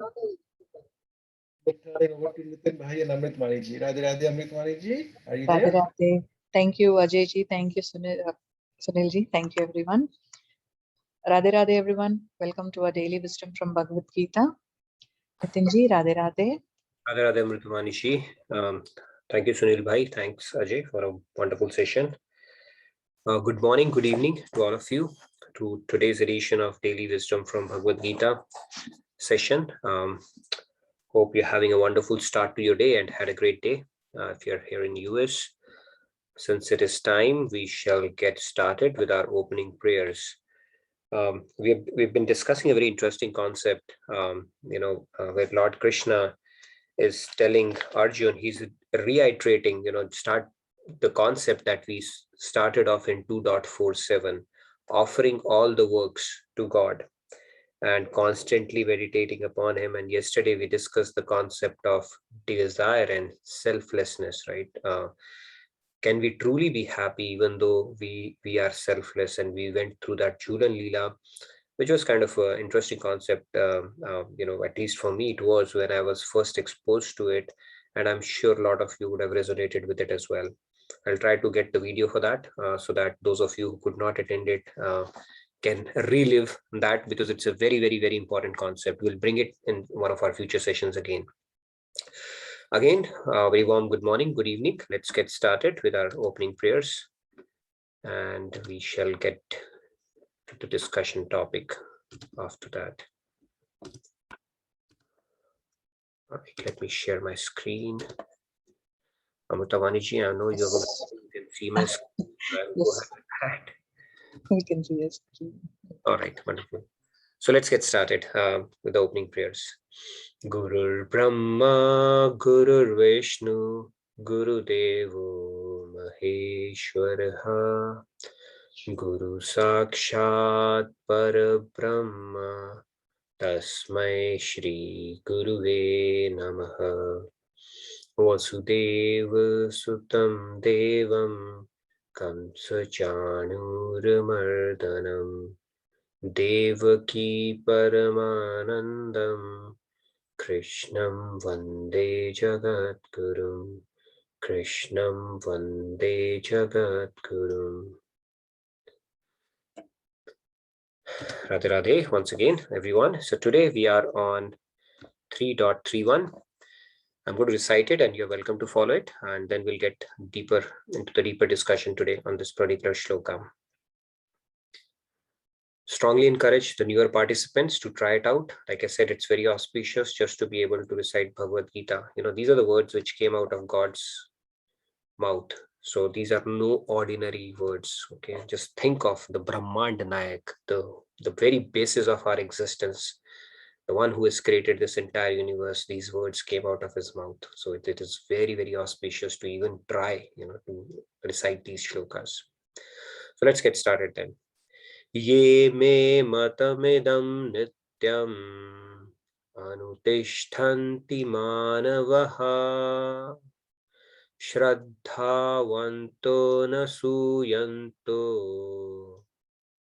Over to Nitin Bhai and Amrit Mani ji. Radhe Radhe, Amrit Mani ji. Are you Radhe there? Radhe. Thank you, Ajay ji. Thank you, Sunil ji. Thank you, everyone. Radhe Radhe, everyone. Welcome to our daily wisdom from Bhagavad Gita. Nitin ji, Radhe Radhe. Radhe Radhe, Amrit Mani ji. Thank you, Sunil Bhai. Thanks, Ajay, for a wonderful session. Good morning, good evening to all of you to today's edition of Daily Wisdom from Bhagavad Gita session. Hope you're having a wonderful start to your day and had a great day. If you're here in US, since it is time, we shall get started with our opening prayers. We've been discussing a very interesting concept, where Lord Krishna is telling Arjun, he's reiterating, start the concept that we started off in 2.47, offering all the works to God and constantly meditating upon him. And yesterday we discussed the concept of desire and selflessness, right? Can we truly be happy even though we are selfless? And we went through that Julan Leela, which was kind of an interesting concept. At least for me, it was when I was first exposed to it. And I'm sure a lot of you would have resonated with it as well. I'll try to get the video for that so that those of you who could not attend it can relive that, because it's a very, very, very important concept. We'll bring it in one of our future sessions again. Again, very warm good morning, good evening. Let's get started with our opening prayers, and we shall get to the discussion topic after that. All right, let me share my screen. Amritavaniji, I know you can see my screen. Yes. We can see your screen. All right, wonderful. So let's get started with the opening prayers. Gurur Brahma, Gurur Vishnu, Guru Devo Maheshwaraha, Guru Sakshat Parabrahma, Tasmai Shri Guruve Namaha. Vasudeva Sutam Devam Kamsa Chanuramardanam Devaki Paramanandam Krishnam Vande Jagadgurum. Krishnam Vande Jagadgurum. Radhe Radhe once again, everyone. So today we are on 3.31. I'm going to recite it and you're welcome to follow it, and then we'll get deeper into the deeper discussion today on this particular shloka. Strongly encourage the newer participants to try it out. Like I said, it's very auspicious just to be able to recite Bhagavad Gita. These are the words which came out of God's mouth. So these are no ordinary words. Okay, just think of the Brahmand Nayak, the very basis of our existence, the one who has created this entire universe. These words came out of his mouth. So it is very, very auspicious to even try, to recite these shlokas. So let's get started then. Ye me matamidam nityam anutishtanti manavaha shraddhavanto nasuyanto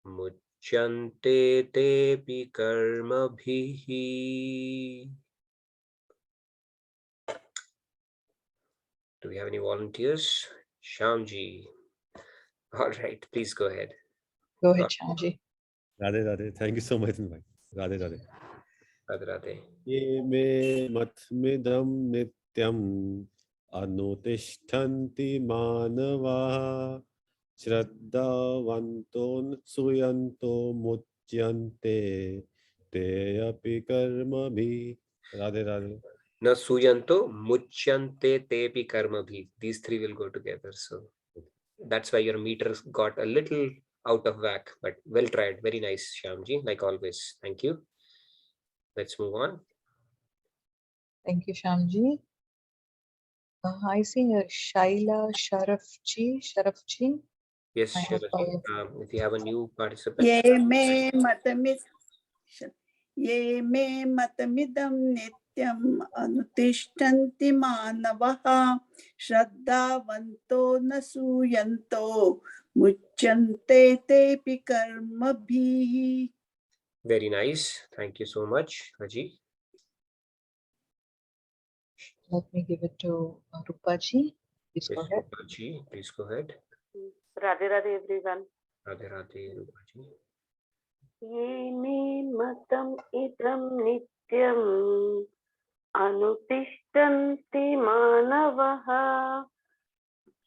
muchyante tepi karmabhihi. Do we have any volunteers? Shyamji. All right, please go ahead. Go ahead, Shyamji. Radhe Radhe. Thank you so much. Radhe Radhe. Radhe Radhe. Ye me matmidam nityam anutishtanti manava shraddhavanto suyanto muchyante te api karmabhi. Radhe Radhe. Na suyanto muchyante tepi karmabhi. These three will go together. So that's why your meters got a little out of whack, but well tried. Very nice, Shyamji, like always. Thank you. Let's move on. Thank you, Shyamji. I see Shaila Sharafji. Yes, sure. If you have a new participant. Ye me matamidam nityam anutishtanti manavaha shraddhavanto nasuyanto muchyante tepi karmabhi. Very nice. Thank you so much, Haji. Let me give it to Rupaji. Please go Yes, ahead. Rupaji, please go ahead. Radhe Radhe everyone. Radhe Radhe, Rupaji. Ye me matam idam nityam anutishtanti manavaha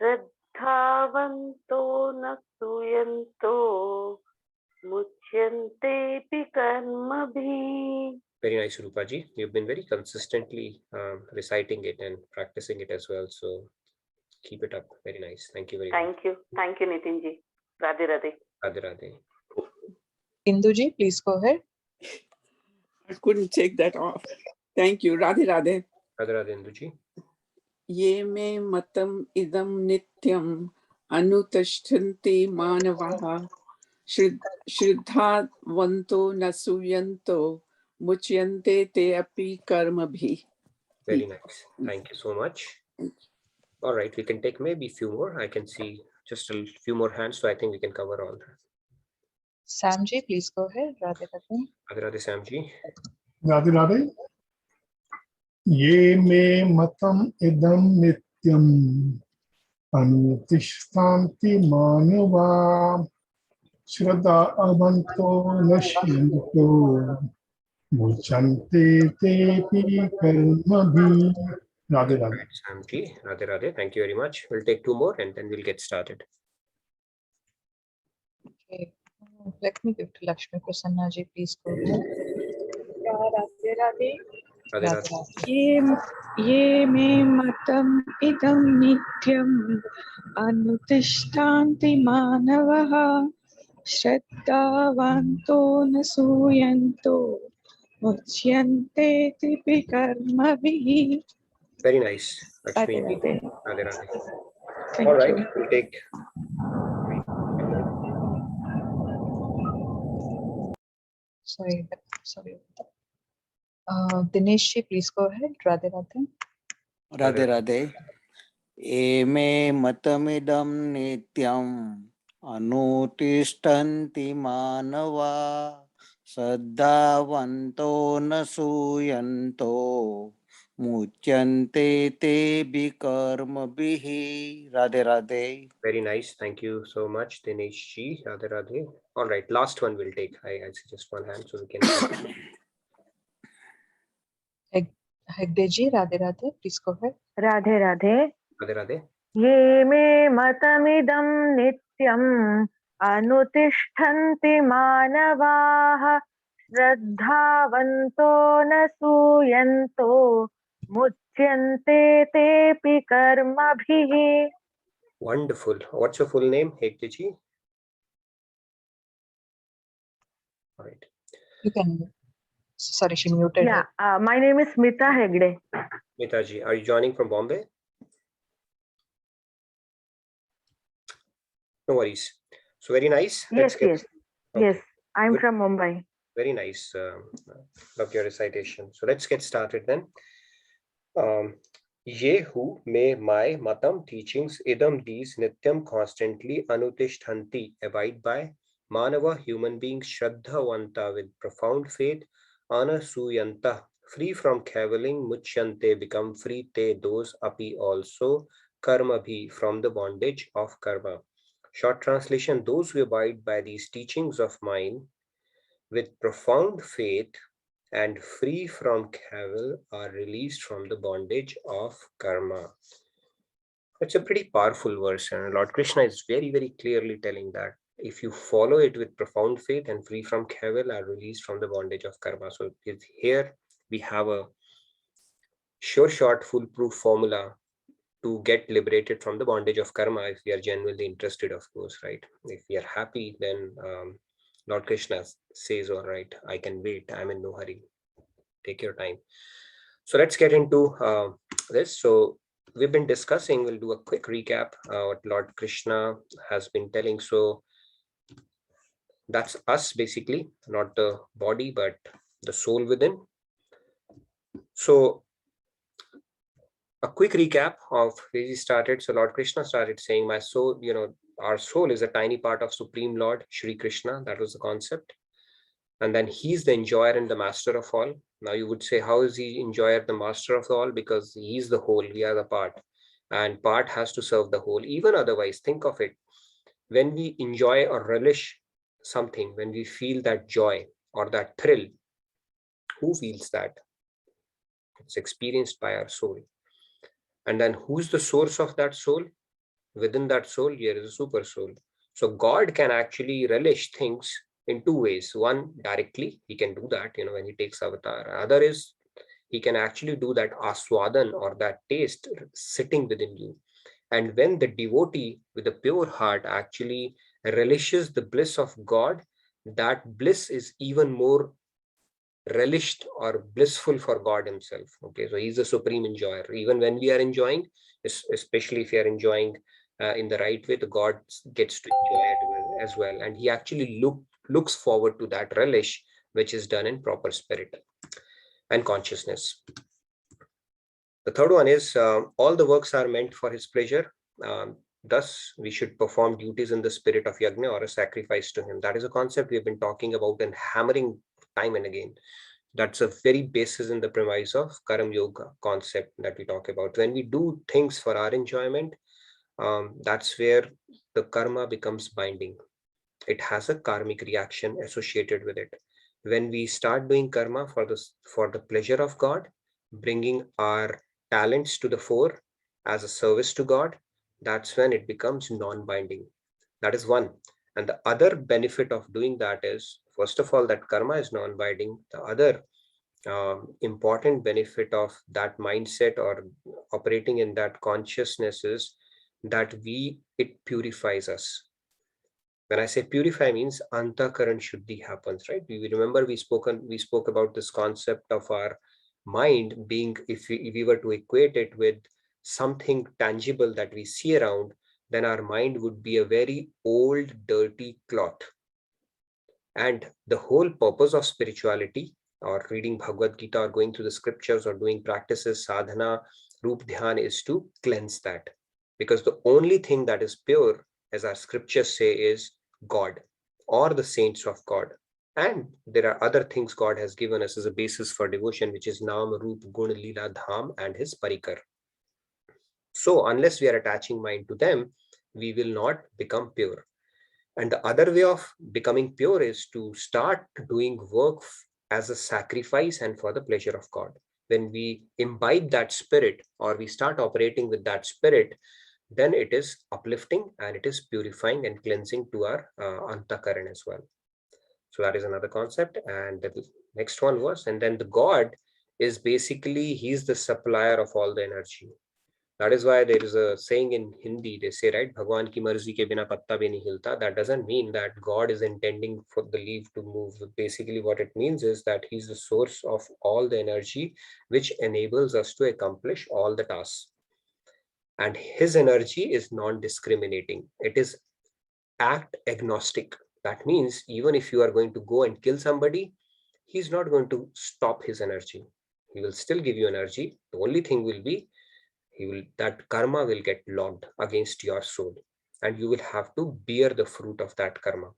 श्रद्धावन्तो न सूयन्तो मुच्यन्ते pi karmabhi. Very nice, Rupaji. You've been very consistently reciting it and practicing it as well. So keep it up. Very nice. Thank you very much. Thank you, Nitinji. Radhe Radhe. Radhe Radhe. Induji, please go ahead. I couldn't take that off. Thank you. Radhe Radhe. Radhe Radhe, Induji. Ye me matam idam nityam anutashtanti manavaha shraddhavanto nasuyanto muchyante te api karmabhi. Very nice. Thank you so much. All right, we can take maybe a few more. I can see just a few more hands, so I think we can cover all that. Samji, please go ahead. Radhe Radhe. Radhe Radhe, Samji. Radhe Radhe. Ye me matam idam nityam anutishtanti manava shraddha avanto nashyanto muchante tepi karmabhi. Radhe Radhe. Right, Samji. Radhe Radhe. Thank you very much. We'll take two more and then we'll get started. Okay. Let me give to Lakshmi Prasanna ji. Please go ahead. Radhe Radhe. Radhe Radhe Radhe. Radhe. Ye me matam idam nityam anutishtanti manavaha shraddhavanto nasuyanto muchyante pi karmabhi. Very nice. Lakshmi. Radhe Radhe. Radhe Radhe. Thank All right, you. we'll take. Sorry. Dinesh ji, please go ahead. Radhe Radhe. Radhe Radhe. Eme matamidam nityam anutishtanti manava saddhavanto nasuyanto muchyante te bikarmabhihi. Radhe Radhe. Very nice. Thank you so much, Dinesh ji. Radhe Radhe. All right, last one we'll take. I see just one hand, so we can. Hegde ji, Radhe Radhe. Please go ahead. Radhe Radhe. Radhe Radhe. Ye me matamidam nityam anutishtanti manavaha श्रद्धावन्तो न सूयन्तो मुच्यन्ते तेऽपि कर्मभिः. Wonderful. What's your full name, Hekdeji? All right. You can. Sorry, she muted. Yeah, my name is Smita Hegde. Mitaji, are you joining from Bombay? No worries. So very nice. Yes, yes, Okay. yes. I'm Good. from Mumbai. Very nice. Love your recitation. So let's get started then. Ye who may my matam teachings idam these nityam constantly anutishtanti abide by manava human beings shraddhavanta with profound faith anasuyanta free from cavilling muchyante become free te those api also karma bhi from the bondage of karma. Short translation: those who abide by these teachings of mine with profound faith and free from cavil are released from the bondage of karma. It's a pretty powerful verse, and Lord Krishna is very, very clearly telling that if you follow it with profound faith and free from cavil are released from the bondage of karma. So here we have a short, foolproof formula to get liberated from the bondage of karma if we are genuinely interested, of course, right? If we are happy, then Lord Krishna says, all right, I can wait. I'm in no hurry. Take your time. So let's get into this. So we've been discussing, we'll do a quick recap what Lord Krishna has been telling. So that's us basically, not the body, but the soul within. So a quick recap of where he started. So Lord Krishna started saying, my soul, our soul is a tiny part of Supreme Lord Shri Krishna. That was the concept. And then he's the enjoyer and the master of all. Now you would say, how is he enjoyer, the master of all? Because he's the whole, we are the part, and part has to serve the whole. Even otherwise, think of it. When we enjoy or relish something, when we feel that joy or that thrill, who feels that? It's experienced by our soul. And then who's the source of that soul? Within that soul, here is a super soul. So God can actually relish things in two ways. One, directly, he can do that, when he takes avatar. Other is he can actually do that aswadan, or that taste sitting within you. And when the devotee with a pure heart actually relishes the bliss of God, that bliss is even more relished or blissful for God himself. Okay, so he's the supreme enjoyer. Even when we are enjoying, especially if you are enjoying in the right way, the God gets to enjoy it as well. And he actually looks forward to that relish, which is done in proper spirit and consciousness. The third one is all the works are meant for his pleasure. Thus, we should perform duties in the spirit of yajna, or a sacrifice to him. That is a concept we have been talking about and hammering time and again. That's a very basis in the premise of Karam Yoga concept that we talk about. When we do things for our enjoyment, that's where the karma becomes binding. It has a karmic reaction associated with it. When we start doing karma for the pleasure of God, bringing our talents to the fore as a service to God, that's when it becomes non-binding. That is one. And the other benefit of doing that is, first of all, that karma is non-binding. The other important benefit of that mindset or operating in that consciousness is that it purifies us. When I say purify, means antakaran shuddhi happens, right? We remember we spoke about this concept of our mind being, if we were to equate it with something tangible that we see around, then our mind would be a very old, dirty cloth. And the whole purpose of spirituality, or reading Bhagavad Gita, or going through the scriptures, or doing practices, sadhana, roop dhyan, is to cleanse that. Because the only thing that is pure, as our scriptures say, is God or the saints of God. And there are other things God has given us as a basis for devotion, which is Nam, Roop, Gun, Leela, Dham, and his Parikar. So unless we are attaching mind to them, we will not become pure. And the other way of becoming pure is to start doing work as a sacrifice and for the pleasure of God. When we imbibe that spirit, or we start operating with that spirit, then it is uplifting and it is purifying and cleansing to our antakaran as well. So that is another concept. And the next one was, and then the God is basically, he's the supplier of all the energy. That is why there is a saying in Hindi, they say, right, Bhagwan ki marzi ke bina patta bhi nahi hilta. That doesn't mean that God is intending for the leaf to move. Basically, what it means is that he's the source of all the energy, which enables us to accomplish all the tasks. And his energy is non-discriminating. It is act agnostic. That means even if you are going to go and kill somebody, he's not going to stop his energy. He will still give you energy. The only thing will be, that karma will get logged against your soul, and you will have to bear the fruit of that karma.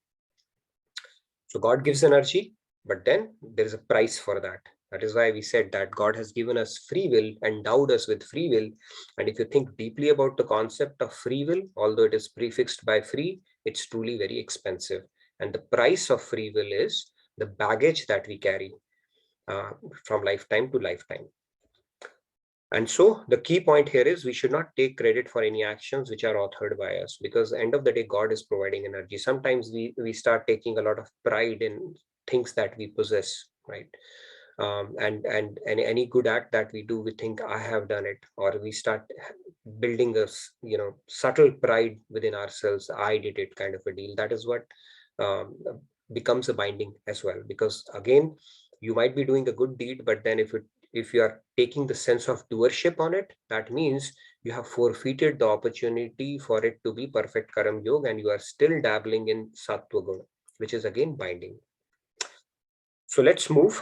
So God gives energy, but then there is a price for that. That is why we said that God has given us free will, endowed us with free will. And if you think deeply about the concept of free will, although it is prefixed by free, it's truly very expensive. And the price of free will is the baggage that we carry from lifetime to lifetime. And so the key point here is we should not take credit for any actions which are authored by us, because at the end of the day, God is providing energy. Sometimes we start taking a lot of pride in things that we possess, right? And any good act that we do, we think I have done it, or we start building a subtle pride within ourselves. I did it, kind of a deal. That is what becomes a binding as well, because again, you might be doing a good deed, but then if you are taking the sense of doership on it, that means you have forfeited the opportunity for it to be perfect Karam Yoga, and you are still dabbling in Sattva Guna, which is again binding. So let's move.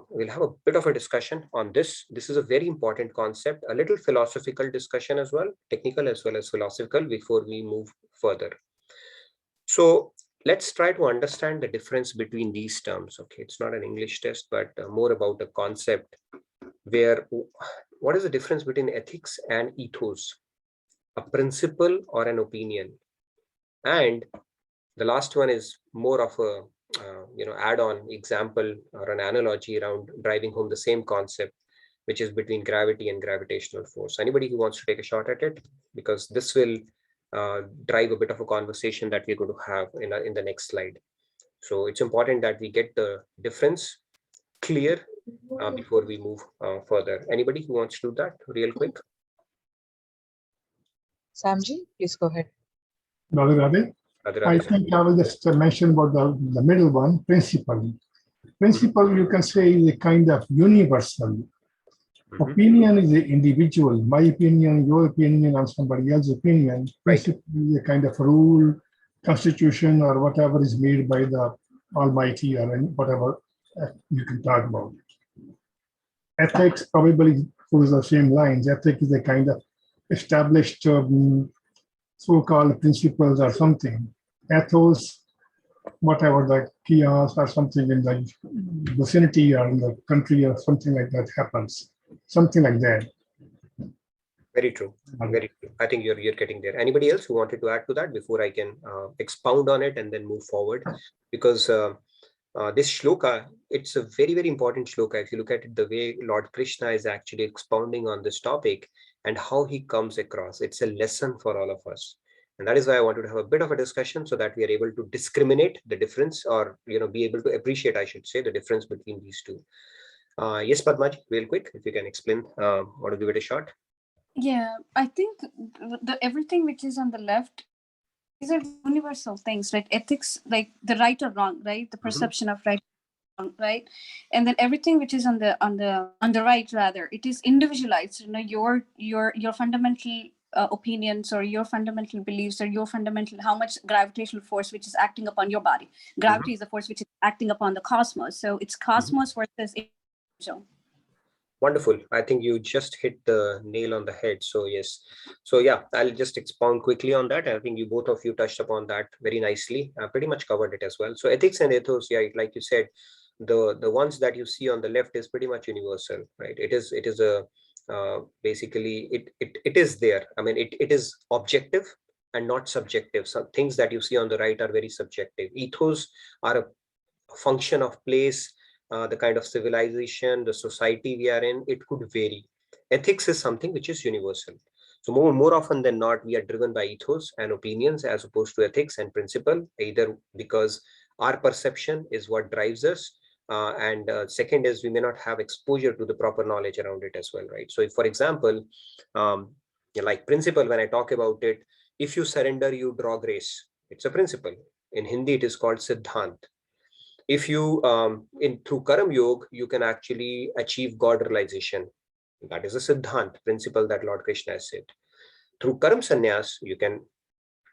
We'll have a bit of a discussion on this. This is a very important concept, a little philosophical discussion as well, technical as well as philosophical, before we move further. So let's try to understand the difference between these terms. Okay, it's not an English test, but more about a concept where what is the difference between ethics and ethos, a principle or an opinion. And the last one is more of a add-on example or an analogy around driving home the same concept, which is between gravity and gravitational force. Anybody who wants to take a shot at it, because this will drive a bit of a conversation that we're going to have in the next slide. So it's important that we get the difference clear before we move further. Anybody who wants to do that real quick? Samji, please go ahead. Radhe Radhe. I think I will just mention about the middle one, principle. Principle, you can say, is a kind of universal. Opinion is the individual. My opinion, your opinion, and somebody else's opinion. Principle is a kind of rule, constitution, or whatever is made by the Almighty, or whatever you can talk about. Ethics probably follows the same lines. Ethics is a kind of established so-called principles or something. Ethos, whatever the chaos or something in the vicinity or in the country or something like that happens. Something like that. Very true. Very true. I think you're getting there. Anybody else who wanted to add to that before I can expound on it and then move forward? Because this shloka, it's a very, very important shloka. If you look at it, the way Lord Krishna is actually expounding on this topic and how he comes across, it's a lesson for all of us. And that is why I wanted to have a bit of a discussion so that we are able to discriminate the difference, or be able to appreciate, I should say, the difference between these two. Yes, Padmaji, real quick, if you can explain or give it a shot. Yeah, I think everything which is on the left, these are universal things, right? Ethics, like the right or wrong, right? The perception of right or wrong, right? And then everything which is on the right, rather, it is individualized. Your fundamental opinions or your fundamental beliefs or your fundamental how much gravitational force which is acting upon your body. Gravity is the force which is acting upon the cosmos. So it's cosmos versus individual. Wonderful. I think you just hit the nail on the head. So yes. So yeah, I'll just expound quickly on that. I think you both of you touched upon that very nicely. I pretty much covered it as well. So ethics and ethos, yeah, like you said, the ones that you see on the left is pretty much universal, right? It is a basically it is there. I mean, it is objective and not subjective. Some things that you see on the right are very subjective. Ethos are a function of place, the kind of civilization, the society we are in, it could vary. Ethics is something which is universal. So more often than not, we are driven by ethos and opinions as opposed to ethics and principle, either because our perception is what drives us, and second is we may not have exposure to the proper knowledge around it as well, right? So if, for example, like principle, when I talk about it, if you surrender, you draw grace. It's a principle. In Hindi, it is called Siddhant. If you through Karam Yoga, you can actually achieve God realization. That is a Siddhant principle that Lord Krishna has said. Through Karam Sannyas, you can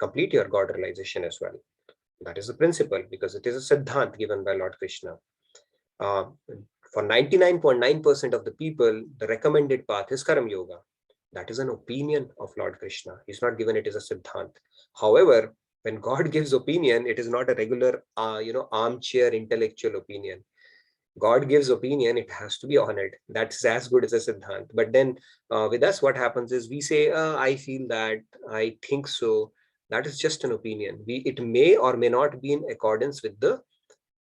complete your God realization as well. That is the principle, because it is a Siddhant given by Lord Krishna. For 99.9% of the people, the recommended path is Karam Yoga. That is an opinion of Lord Krishna. He's not given it as a Siddhant. However, when God gives opinion, it is not a regular, armchair intellectual opinion. God gives opinion, it has to be honored. That's as good as a Siddhant. But then with us, what happens is we say, I feel that, I think so. That is just an opinion. It may or may not be in accordance with the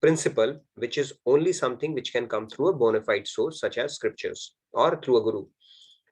principle, which is only something which can come through a bona fide source, such as scriptures or through a guru.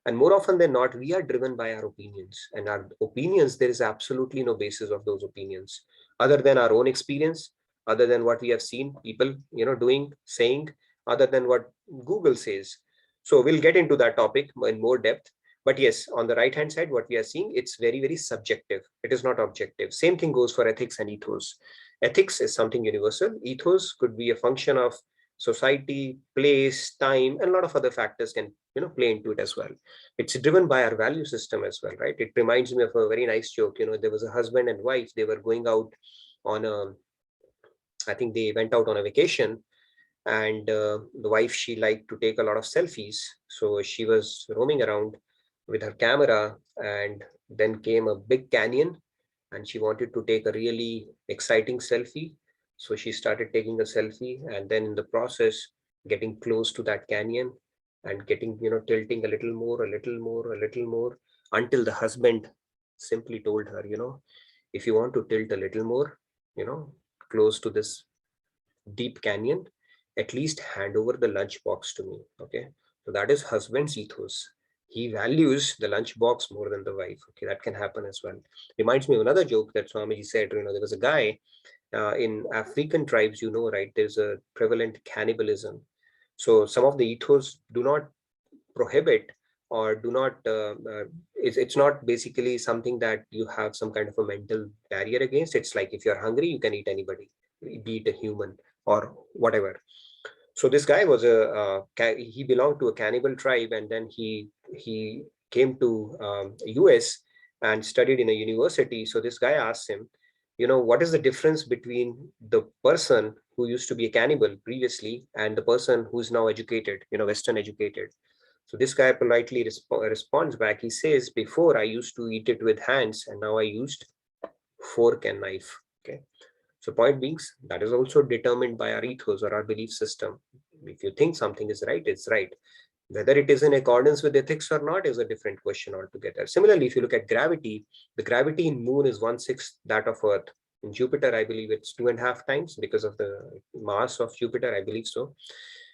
And more often than not, we are driven by our opinions, and our opinions, there is absolutely no basis of those opinions other than our own experience, other than what we have seen people, doing, saying, other than what Google says. So we'll get into that topic in more depth. But yes, on the right hand side, what we are seeing, it's very, very subjective. It is not objective. Same thing goes for ethics and ethos. Ethics is something universal. Ethos could be a function of society, place, time, and a lot of other factors can play into it as well. It's driven by our value system as well, right? It reminds me of a very nice joke. There was a husband and wife. They were going out on I think they went out on a vacation, and the wife, she liked to take a lot of selfies. So she was roaming around with her camera, and then came a big canyon, and she wanted to take a really exciting selfie. So she started taking a selfie, and then in the process, getting close to that canyon and getting, tilting a little more, a little more, a little more, until the husband simply told her, if you want to tilt a little more, close to this deep canyon, at least hand over the lunch box to me. Okay. So that is husband's ethos. He values the lunch box more than the wife. Okay. That can happen as well. Reminds me of another joke that Swamiji said, there was a guy in African tribes, right? There's a prevalent cannibalism. So some of the ethos do not prohibit or do not, it's not basically something that you have some kind of a mental barrier against. It's like, if you're hungry, you can eat anybody, be it a human or whatever. So this guy was he belonged to a cannibal tribe, and then he came to US and studied in a university. So this guy asked him, what is the difference between the person who used to be a cannibal previously and the person who's now educated, Western educated? So this guy politely responds back. He says, before I used to eat it with hands, and now I used fork and knife. Okay. So point being, that is also determined by our ethos or our belief system. If you think something is right, it's right. Whether it is in accordance with ethics or not is a different question altogether. Similarly, if you look at gravity, the gravity in Moon is 1/6 that of Earth. In Jupiter, I believe it's 2.5 times because of the mass of Jupiter, I believe so.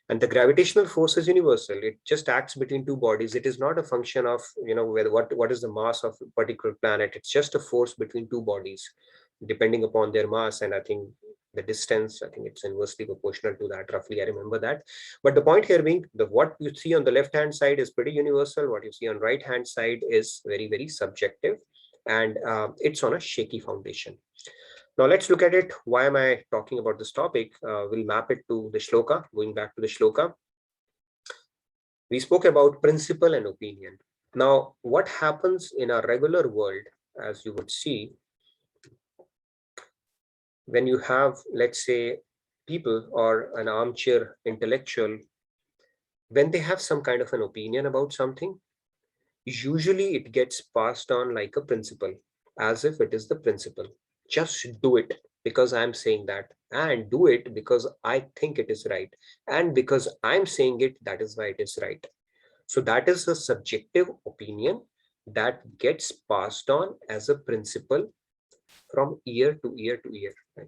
And the gravitational force is universal. It just acts between two bodies. It is not a function of, whether what is the mass of a particular planet. It's just a force between two bodies, depending upon their mass. And I think the distance, I think it's inversely proportional to that. Roughly, I remember that. But the point here being, what you see on the left-hand side is pretty universal. What you see on right-hand side is very, very subjective. And it's on a shaky foundation. Now let's look at it. Why am I talking about this topic? We'll map it to the shloka, going back to the shloka. We spoke about principle and opinion. Now, what happens in our regular world, as you would see, when you have, let's say, people or an armchair intellectual, when they have some kind of an opinion about something, usually it gets passed on like a principle, as if it is the principle. Just do it because I'm saying that, and do it because I think it is right, and because I'm saying it, that is why it is right. So that is a subjective opinion that gets passed on as a principle from year to year to year, right?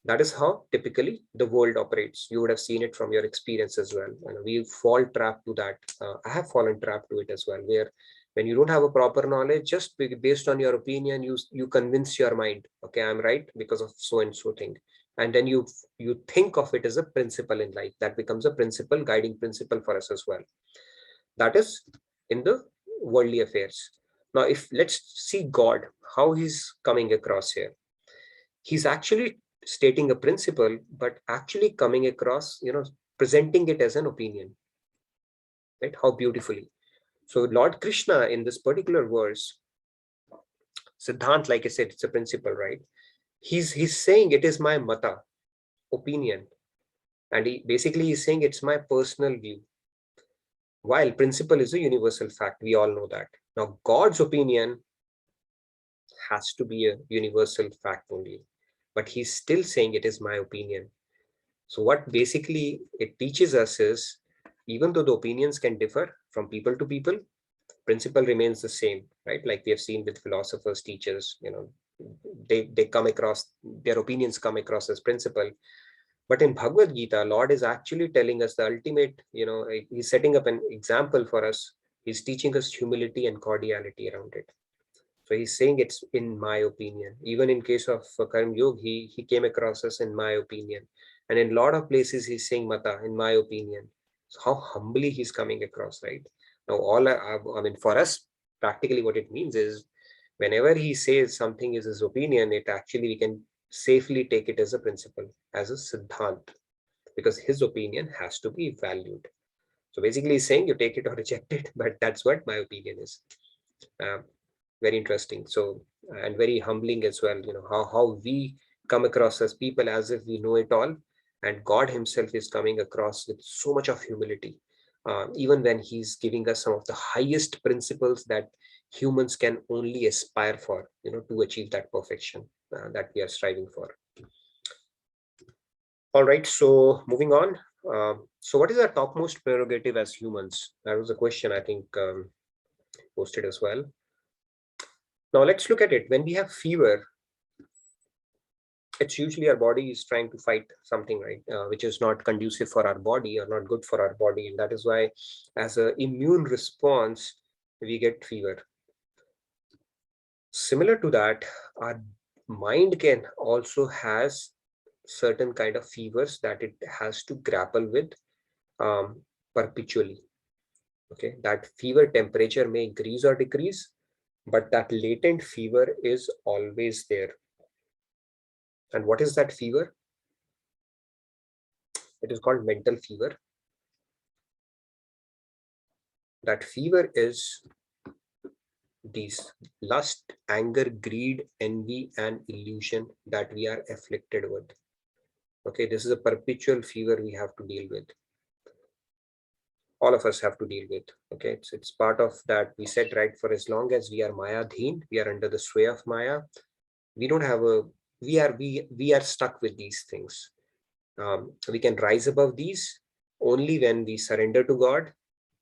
That is how typically the world operates. You would have seen it from your experience as well. And we fall trap to that. I have fallen trap to it as well, where when you don't have a proper knowledge, just based on your opinion, you convince your mind, okay, I'm right because of so and so thing. And then you think of it as a principle in life. That becomes a principle, guiding principle for us as well. That is in the worldly affairs. Now, let's see God, how he's coming across here. He's actually stating a principle, but actually coming across, presenting it as an opinion, right? How beautifully. So Lord Krishna in this particular verse, Siddhant, like I said, it's a principle, right? He's saying it is my mata, opinion. And he is saying it's my personal view. While principle is a universal fact, we all know that. Now, God's opinion has to be a universal fact only, but he's still saying it is my opinion. So what basically it teaches us is, even though the opinions can differ from people to people, principle remains the same, right? Like we have seen with philosophers, teachers, they come across, their opinions come across as principle. But in Bhagavad Gita, Lord is actually telling us the ultimate, he's setting up an example for us. He's teaching us humility and cordiality around it. So he's saying it's in my opinion. Even in case of Karma Yoga, he came across us in my opinion. And in a lot of places, he's saying mata, in my opinion. So how humbly he's coming across, right? Now, for us, practically what it means is, whenever he says something is his opinion, it actually, we can safely take it as a principle, as a siddhant, because his opinion has to be valued. So basically he's saying you take it or reject it, but that's what my opinion is. Very interesting. So, and very humbling as well, how we come across as people as if we know it all, and God himself is coming across with so much of humility. even when he's giving us some of the highest principles that humans can only aspire for, to achieve that perfection that we are striving for. All right, so moving on. So what is our topmost prerogative as humans? That was a question I think posted as well. Now let's look at it. When we have fever, it's usually our body is trying to fight something, right? Which is not conducive for our body or not good for our body. And that is why as an immune response, we get fever. Similar to that, our mind can also has certain kind of fevers that it has to grapple with perpetually. Okay, that fever temperature may increase or decrease, but that latent fever is always there. And what is that fever? It is called mental fever. That fever is these lust, anger, greed, envy, and illusion that we are afflicted with. Okay, this is a perpetual fever we have to deal with. All of us have to deal with. Okay, it's part of that. We said, right, for as long as we are Maya Dhin, we are under the sway of Maya. We don't have a, we are stuck with these things. We can rise above these only when we surrender to God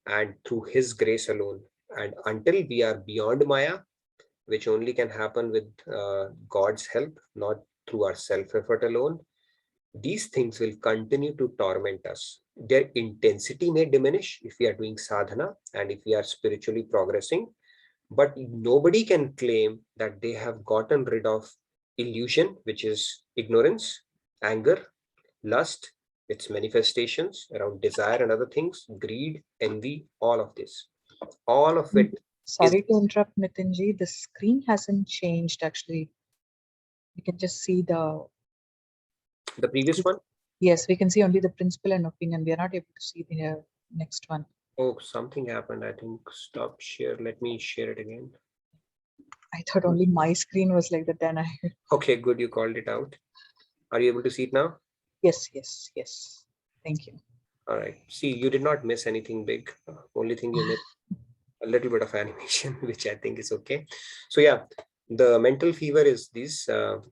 and through His grace alone. And until we are beyond Maya, which only can happen with God's help, not through our self-effort alone, these things will continue to torment us. Their intensity may diminish if we are doing sadhana and if we are spiritually progressing, but nobody can claim that they have gotten rid of illusion, which is ignorance, anger, lust, its manifestations around desire and other things, greed, envy, all of this. All of it. Sorry to interrupt, Nitinji. The screen hasn't changed actually. You can just see the previous one? Yes, we can see only the principle and opinion. We are not able to see the next one. Oh, something happened. I think stop share. Let me share it again. I thought only my screen was like that. Then I. Okay, good. You called it out. Are you able to see it now? Yes, yes, yes. Thank you. All right. See, you did not miss anything big. Only thing you missed a little bit of animation, which I think is okay. So yeah, the mental fever is these 5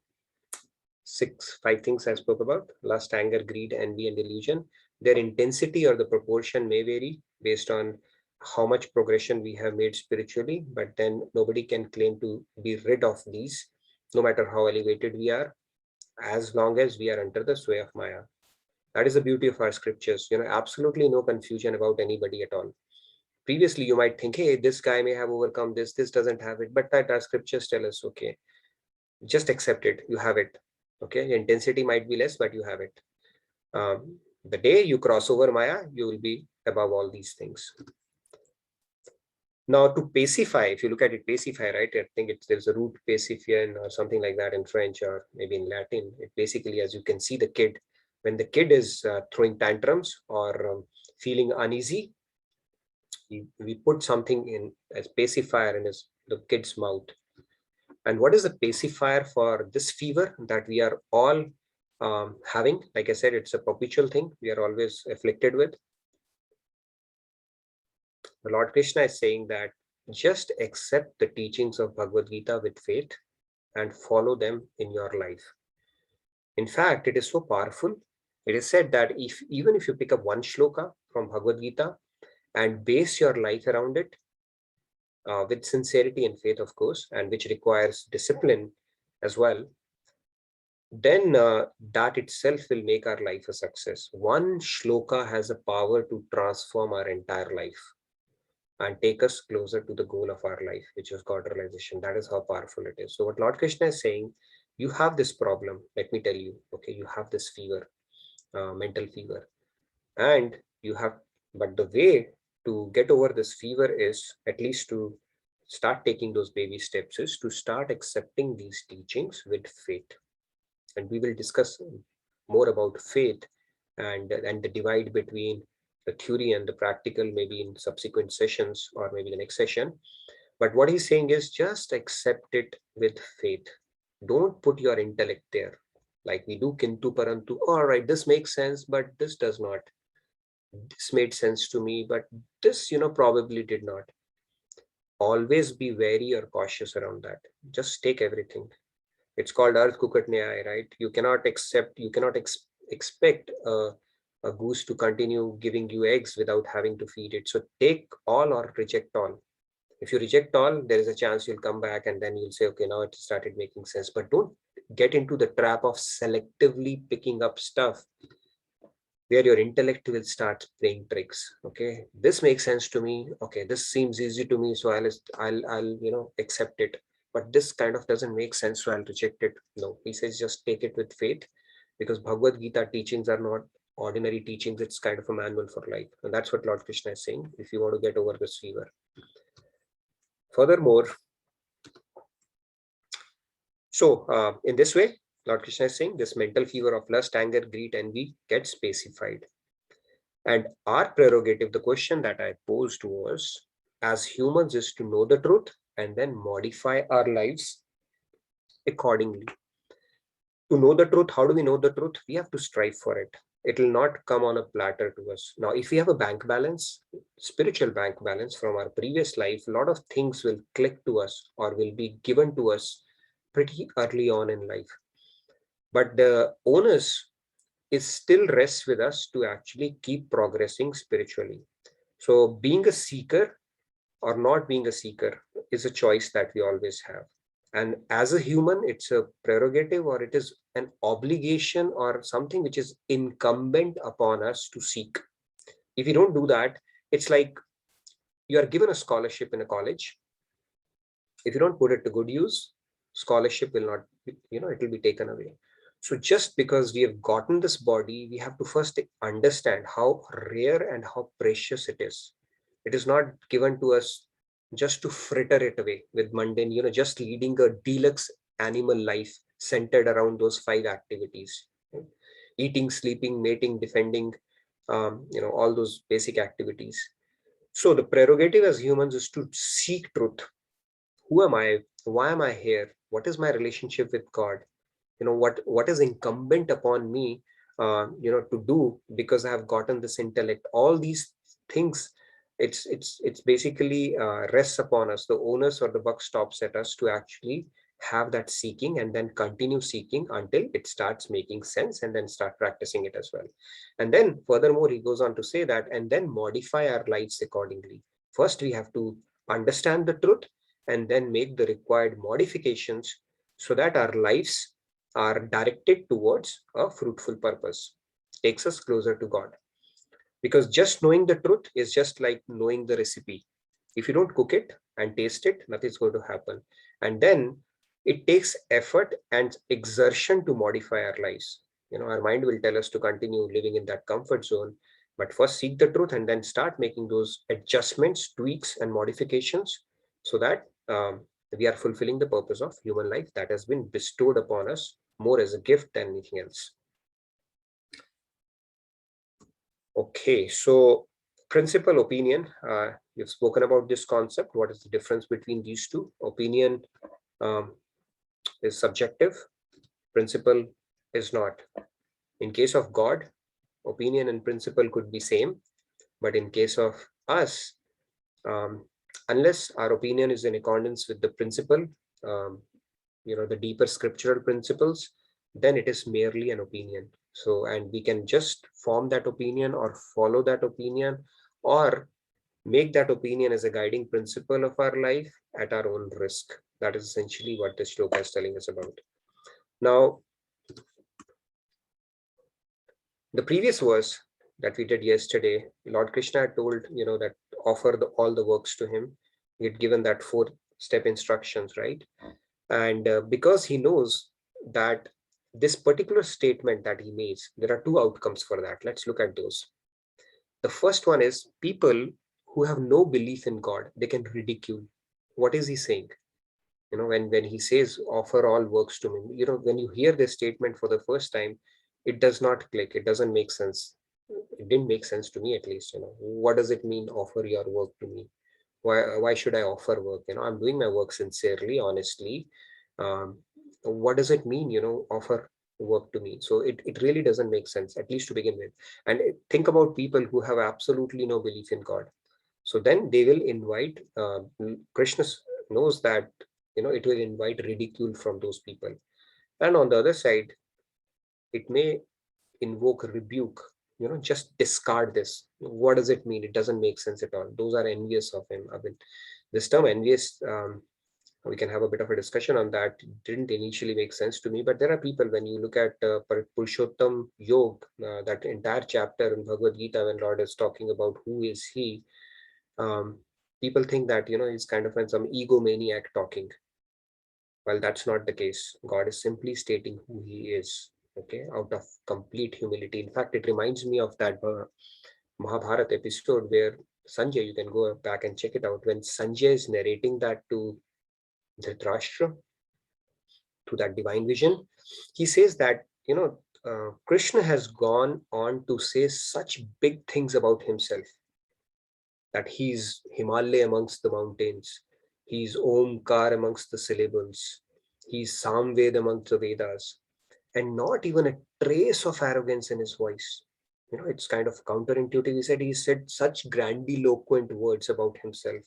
things I spoke about: lust, anger, greed, envy, and delusion. Their intensity or the proportion may vary based on how much progression we have made spiritually, but then nobody can claim to be rid of these, no matter how elevated we are, as long as we are under the sway of Maya. That is the beauty of our scriptures. Absolutely no confusion about anybody at all. Previously, you might think, hey, this guy may have overcome this doesn't have it, but that our scriptures tell us, okay, just accept it, you have it. Okay, intensity might be less, but you have it. The day you cross over Maya, you will be above all these things. Now, to pacify, if you look at it, pacify, right? I think there's a root pacifian or something like that in French or maybe in Latin. It basically, as you can see, the kid, when the kid is throwing tantrums or feeling uneasy, we put something in as pacifier in the kid's mouth. And what is the pacifier for this fever that we are all having? Like I said, it's a perpetual thing we are always afflicted with. The Lord Krishna is saying that just accept the teachings of Bhagavad Gita with faith and follow them in your life. In fact, it is so powerful. It is said that even if you pick up one shloka from Bhagavad Gita and base your life around it with sincerity and faith, of course, and which requires discipline as well, then that itself will make our life a success. One shloka has a power to transform our entire life and take us closer to the goal of our life, which is God realization. That is how powerful it is. So what Lord Krishna is saying, you have this problem, let me tell you, okay, you have this fever, mental fever, and you have, but the way to get over this fever is, at least to start taking those baby steps, is to start accepting these teachings with faith. And we will discuss more about faith and the divide between the theory and the practical, maybe in subsequent sessions or maybe the next session. But what he's saying is just accept it with faith. Don't put your intellect there like we do kintu parantu. All right, this makes sense, but this does not. this made sense to me, but this, probably did not. Always be wary or cautious around that. Just take everything. It's called Earth Kukat Nyaya, right? You cannot expect a goose to continue giving you eggs without having to feed it. So take all or reject all. If you reject all, there is a chance you'll come back and then you'll say, okay, now it started making sense. But don't get into the trap of selectively picking up stuff where your intellect will start playing tricks. Okay, this makes sense to me. Okay, this seems easy to me, so I'll accept it. But this kind of doesn't make sense, so I'll reject it. No, he says just take it with faith, because Bhagavad Gita teachings are not ordinary teachings. It's kind of a manual for life, and that's what Lord Krishna is saying. If you want to get over this fever. Furthermore, so in this way, Lord Krishna is saying this mental fever of lust, anger, greed, envy gets pacified. And our prerogative, the question that I posed was, as humans, is to know the truth and then modify our lives accordingly. To know the truth, how do we know the truth? We have to strive for it. It will not come on a platter to us. Now, if we have a bank balance, spiritual bank balance from our previous life, a lot of things will click to us or will be given to us pretty early on in life. But the onus is still rests with us to actually keep progressing spiritually. So being a seeker or not being a seeker is a choice that we always have. And as a human, it's a prerogative or it is an obligation or something which is incumbent upon us to seek. If you don't do that, it's like you are given a scholarship in a college. If you don't put it to good use, scholarship will not, it will be taken away. So just because we have gotten this body, we have to first understand how rare and how precious it is. It is not given to us just to fritter it away with mundane, just leading a deluxe animal life centered around those 5 activities. Right? Eating, sleeping, mating, defending, all those basic activities. So the prerogative as humans is to seek truth. Who am I? Why am I here? What is my relationship with God? What is incumbent upon me to do, because I have gotten this intellect. All these things, it's basically rests upon us. The onus or the buck stops at us to actually have that seeking and then continue seeking until it starts making sense, and then start practicing it as well. And then furthermore, he goes on to say that, and then modify our lives accordingly. First, we have to understand the truth and then make the required modifications so that our lives are directed towards a fruitful purpose, takes us closer to God. Because just knowing the truth is just like knowing the recipe. If you don't cook it and taste it, nothing's going to happen. And then it takes effort and exertion to modify our lives. Our mind will tell us to continue living in that comfort zone, but first seek the truth and then start making those adjustments, tweaks, and modifications so that we are fulfilling the purpose of human life that has been bestowed upon us more as a gift than anything else. Okay, so principle, opinion. You've spoken about this concept. What is the difference between these two? Opinion is subjective. Principle is not. In case of God, opinion and principle could be same, but in case of us, unless our opinion is in accordance with the principle, the deeper scriptural principles, then it is merely an opinion. So, and we can just form that opinion or follow that opinion or make that opinion as a guiding principle of our life at our own risk. That is essentially what this shloka is telling us about. Now, the previous verse that we did yesterday, Lord Krishna had told, that offer all the works to him. He had given that 4-step instructions, right? And because he knows that this particular statement that he makes, there are 2 outcomes for that. Let's look at those. The first one is people who have no belief in God, they can ridicule. What is he saying? When he says offer all works to me, when you hear this statement for the first time, it does not click. It doesn't make sense. It didn't make sense to me, at least. What does it mean, offer your work to me? Why should I offer work? I'm doing my work sincerely, honestly. What does it mean, offer work to me. So it really doesn't make sense, at least to begin with. And think about people who have absolutely no belief in God. So then they will invite, Krishna knows that, it will invite ridicule from those people. And on the other side, it may invoke rebuke, just discard this. What does it mean? It doesn't make sense at all. Those are envious of him. I mean, this term envious, we can have a bit of a discussion on that. It didn't initially make sense to me, but there are people, when you look at Purushottam Yog, that entire chapter in Bhagavad Gita, when Lord is talking about who is he, people think that, he's kind of some egomaniac talking. Well, that's not the case. God is simply stating who he is, okay, out of complete humility. In fact, it reminds me of that Mahabharata episode where Sanjay, you can go back and check it out, when Sanjay is narrating that to Dhritarashtra, to that divine vision, he says that, Krishna has gone on to say such big things about himself, that he's Himalaya amongst the mountains, he's Omkar amongst the syllables, he's Samved amongst the Vedas, and not even a trace of arrogance in his voice. It's kind of counterintuitive. He said such grandiloquent words about himself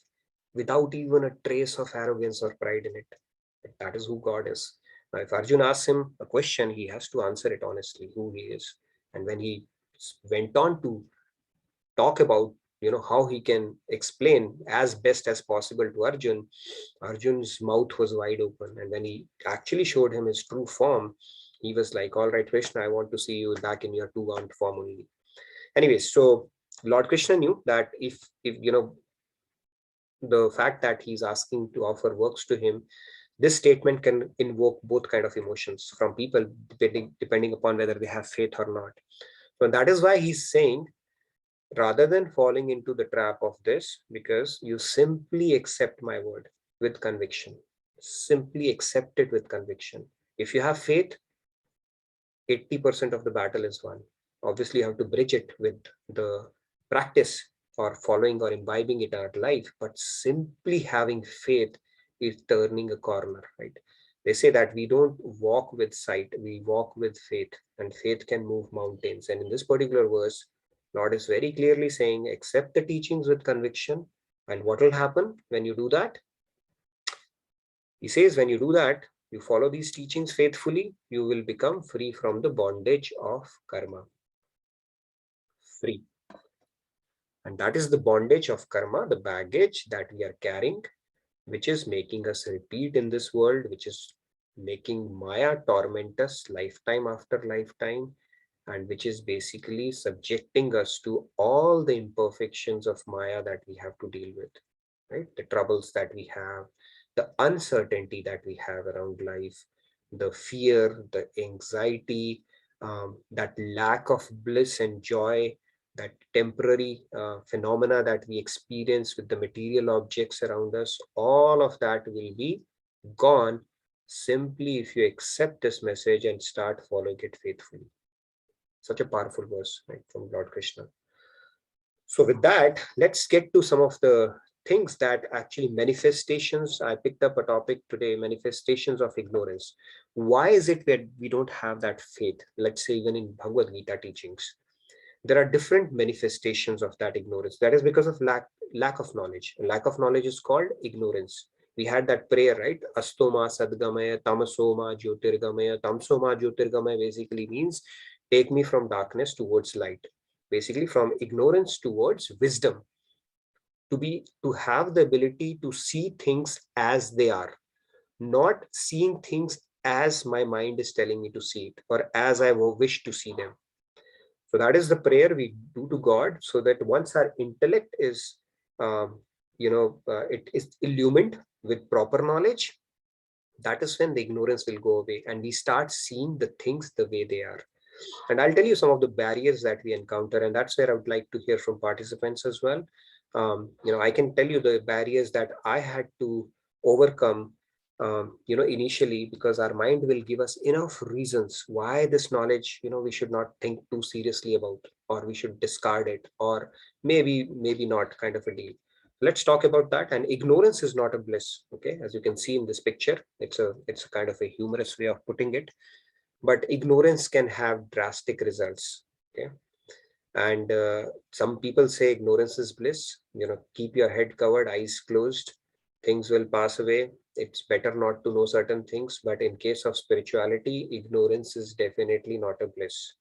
without even a trace of arrogance or pride in it. That is who God is. Now, if Arjuna asks him a question, he has to answer it honestly, who he is. And when he went on to talk about, how he can explain as best as possible to Arjun's mouth was wide open. And when he actually showed him his true form, he was like, all right, Krishna, I want to see you back in your two-armed form only. Anyways, so Lord Krishna knew that if the fact that he's asking to offer works to him, this statement can invoke both kind of emotions from people, depending upon whether they have faith or not. So that is why he's saying, rather than falling into the trap of this, because you simply accept my word with conviction, simply accept it with conviction. If you have faith, 80% of the battle is won. Obviously, you have to bridge it with the practice or following or imbibing it in our life, but simply having faith is turning a corner, right? They say that we don't walk with sight, we walk with faith, and faith can move mountains. And in this particular verse, Lord is very clearly saying, accept the teachings with conviction. And what will happen when you do that? He says, when you do that, you follow these teachings faithfully, you will become free from the bondage of karma. Free. And that is the bondage of karma, the baggage that we are carrying, which is making us repeat in this world, which is making Maya torment us lifetime after lifetime, and which is basically subjecting us to all the imperfections of Maya that we have to deal with, right? The troubles that we have, the uncertainty that we have around life, the fear, the anxiety, that lack of bliss and joy, that temporary phenomena that we experience with the material objects around us, all of that will be gone simply if you accept this message and start following it faithfully. Such a powerful verse, right, from Lord Krishna. So with that, let's get to some of the things that actually manifestations. I picked up a topic today, manifestations of ignorance. Why is it that we don't have that faith? Let's say even in Bhagavad Gita teachings, there are different manifestations of that ignorance. That is because of lack of knowledge. And lack of knowledge is called ignorance. We had that prayer, right? Astoma sadgamaya tamasoma jyotirgamaya. Tamsoma jyotirgamaya basically means take me from darkness towards light. Basically from ignorance towards wisdom. To have the ability to see things as they are, not seeing things as my mind is telling me to see it or as I wish to see them. So that is the prayer we do to God, so that once our intellect is, it is illumined with proper knowledge, that is when the ignorance will go away and we start seeing the things the way they are. And I'll tell you some of the barriers that we encounter, and that's where I would like to hear from participants as well. I can tell you the barriers that I had to overcome, initially, because our mind will give us enough reasons why this knowledge, we should not think too seriously about, or we should discard it, or maybe not, kind of a deal. Let's talk about that. And ignorance is not a bliss. Okay, as you can see in this picture, it's a kind of a humorous way of putting it. but ignorance can have drastic results. Okay. And some people say ignorance is bliss. Keep your head covered, eyes closed, things will pass away. It's better not to know certain things, but in case of spirituality, ignorance is definitely not a bliss.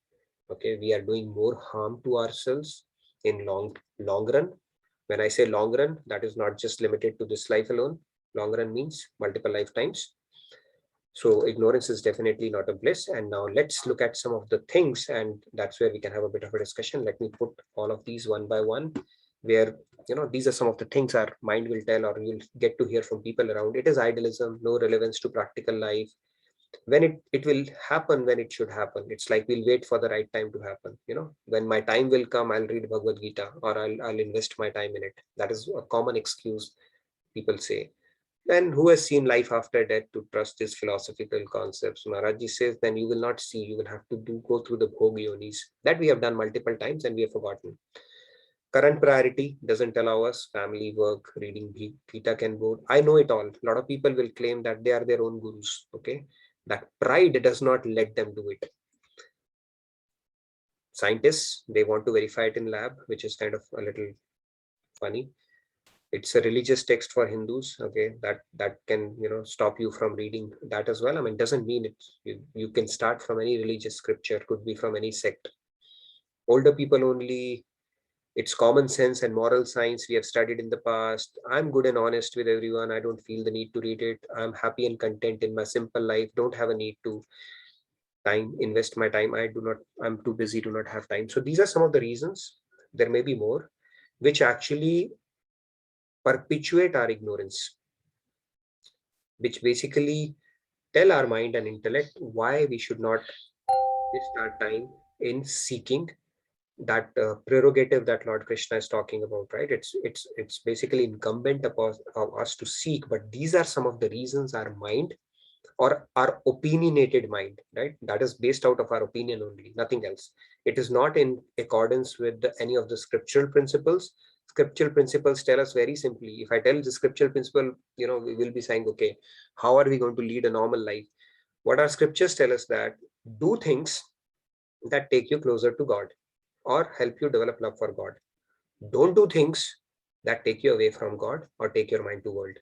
Okay, we are doing more harm to ourselves in long run. When I say long run, that is not just limited to this life alone. Long run means multiple lifetimes. So ignorance is definitely not a bliss. And now let's look at some of the things, and that's where we can have a bit of a discussion. Let me put all of these one by one, where these are some of the things our mind will tell, or you'll get to hear from people around. It is idealism, no relevance to practical life. When it will happen when it should happen. It's like we'll wait for the right time to happen. When my time will come, I'll read Bhagavad Gita, or I'll invest my time in it. That is a common excuse people say. Then who has seen life after death to trust these philosophical concepts? Maharajji says, then you will not see, you will have to go through the bhog yonis. That we have done multiple times and we have forgotten. Current priority doesn't allow us. Family, work, reading Gita can go. I know it all. A lot of people will claim that they are their own gurus. Okay. That pride does not let them do it. Scientists, they want to verify it in lab, which is kind of a little funny. It's a religious text for Hindus. Okay, that can stop you from reading that as well. I mean, doesn't mean it. You can start from any religious scripture, could be from any sect. Older people only. It's common sense and moral science we have studied in the past. I'm good and honest with everyone. I don't feel the need to read it. I'm happy and content in my simple life. Don't have a need to invest my time. I'm too busy, do not have time. So these are some of the reasons. There may be more, which actually perpetuate our ignorance, which basically tell our mind and intellect why we should not waste our time in seeking that prerogative that Lord Krishna is talking about, right? It's basically incumbent upon us to seek, but these are some of the reasons our mind, or our opinionated mind, right? That is based out of our opinion only, nothing else. It is not in accordance with any of the scriptural principles. Scriptural principles tell us very simply, if I tell the scriptural principle, we will be saying, okay, how are we going to lead a normal life? What our scriptures tell us that do things that take you closer to God or help you develop love for God. Don't do things that take you away from God or take your mind to world.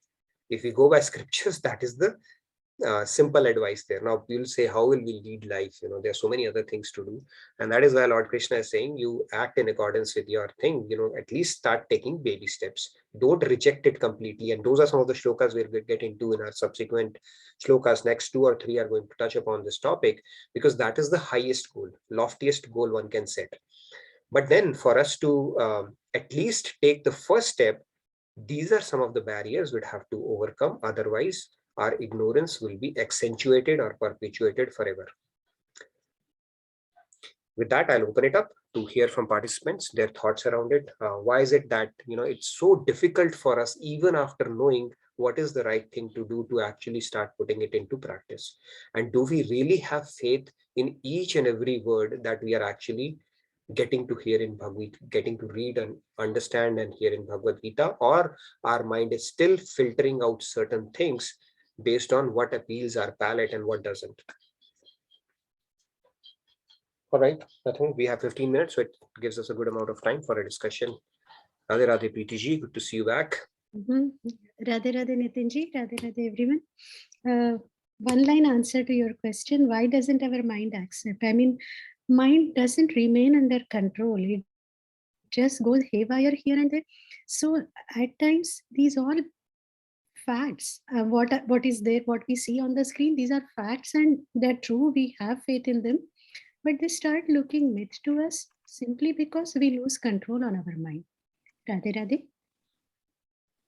If we go by scriptures, that is the simple advice there. Now you'll say, how will we lead life? There are so many other things to do, and that is why Lord Krishna is saying, you act in accordance with your thing. At least start taking baby steps. Don't reject it completely. And those are some of the shlokas we'll get into in our subsequent shlokas. Next 2 or 3 are going to touch upon this topic, because that is the highest goal, loftiest goal one can set. But then for us to at least take the first step, these are some of the barriers we'd have to overcome. Otherwise, our ignorance will be accentuated or perpetuated forever. With that, I'll open it up to hear from participants, their thoughts around it. Why is it that it's so difficult for us, even after knowing what is the right thing to do, to actually start putting it into practice? And do we really have faith in each and every word that we are actually getting to hear in Bhagavad Gita, getting to read and understand and hear in Bhagavad Gita, or our mind is still filtering out certain things based on what appeals our palate and what doesn't? All right, I think we have 15 minutes, so it gives us a good amount of time for a discussion. Radhe Radhe Preeti ji, good to see you back. Radhe Radhe Nitin ji, Radhe Radhe everyone. One line answer to your question, why doesn't our mind accept? I mean, mind doesn't remain under control. It just goes haywire here and there. So at times, these all facts, what is there, what we see on the screen, these are facts and they're true. We have faith in them, but they start looking myth to us simply because we lose control on our mind. Radhe Radhe.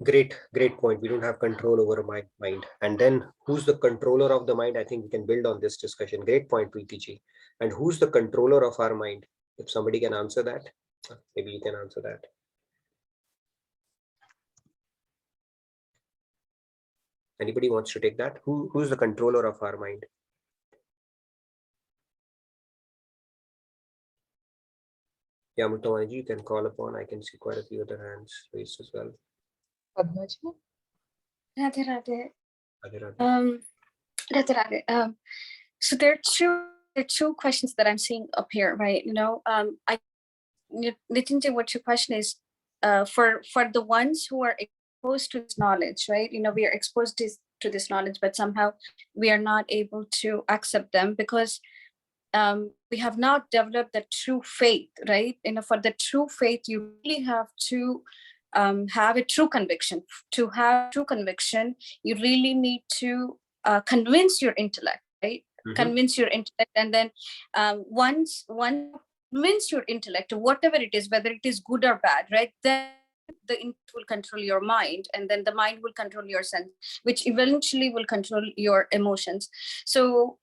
Great point. We don't have control over my mind. And then who's the controller of the mind? I think we can build on this discussion. Great point, Preeti ji. And who's the controller of our mind? If somebody can answer that, maybe you can answer that. Anybody wants to take that? Who's the controller of our mind? Yeah, Mutawani ji, you can call upon. I can see quite a few other hands raised as well. Padmaji? Radhe Radhe. Radhe Radhe. Radhe Radhe. So there are two there are two questions that I'm seeing up here, right? Nitinji, what your question is, for the ones who are exposed to this knowledge, right? We are exposed to this knowledge, but somehow we are not able to accept them because we have not developed the true faith, right? For the true faith, you really have to have a true conviction. To have true conviction, you really need to convince your intellect, right? Convince your intellect, and then once convince your intellect to whatever it is, whether it is good or bad, right? Then the intellect will control your mind, and then the mind will control your sense, which eventually will control your emotions. So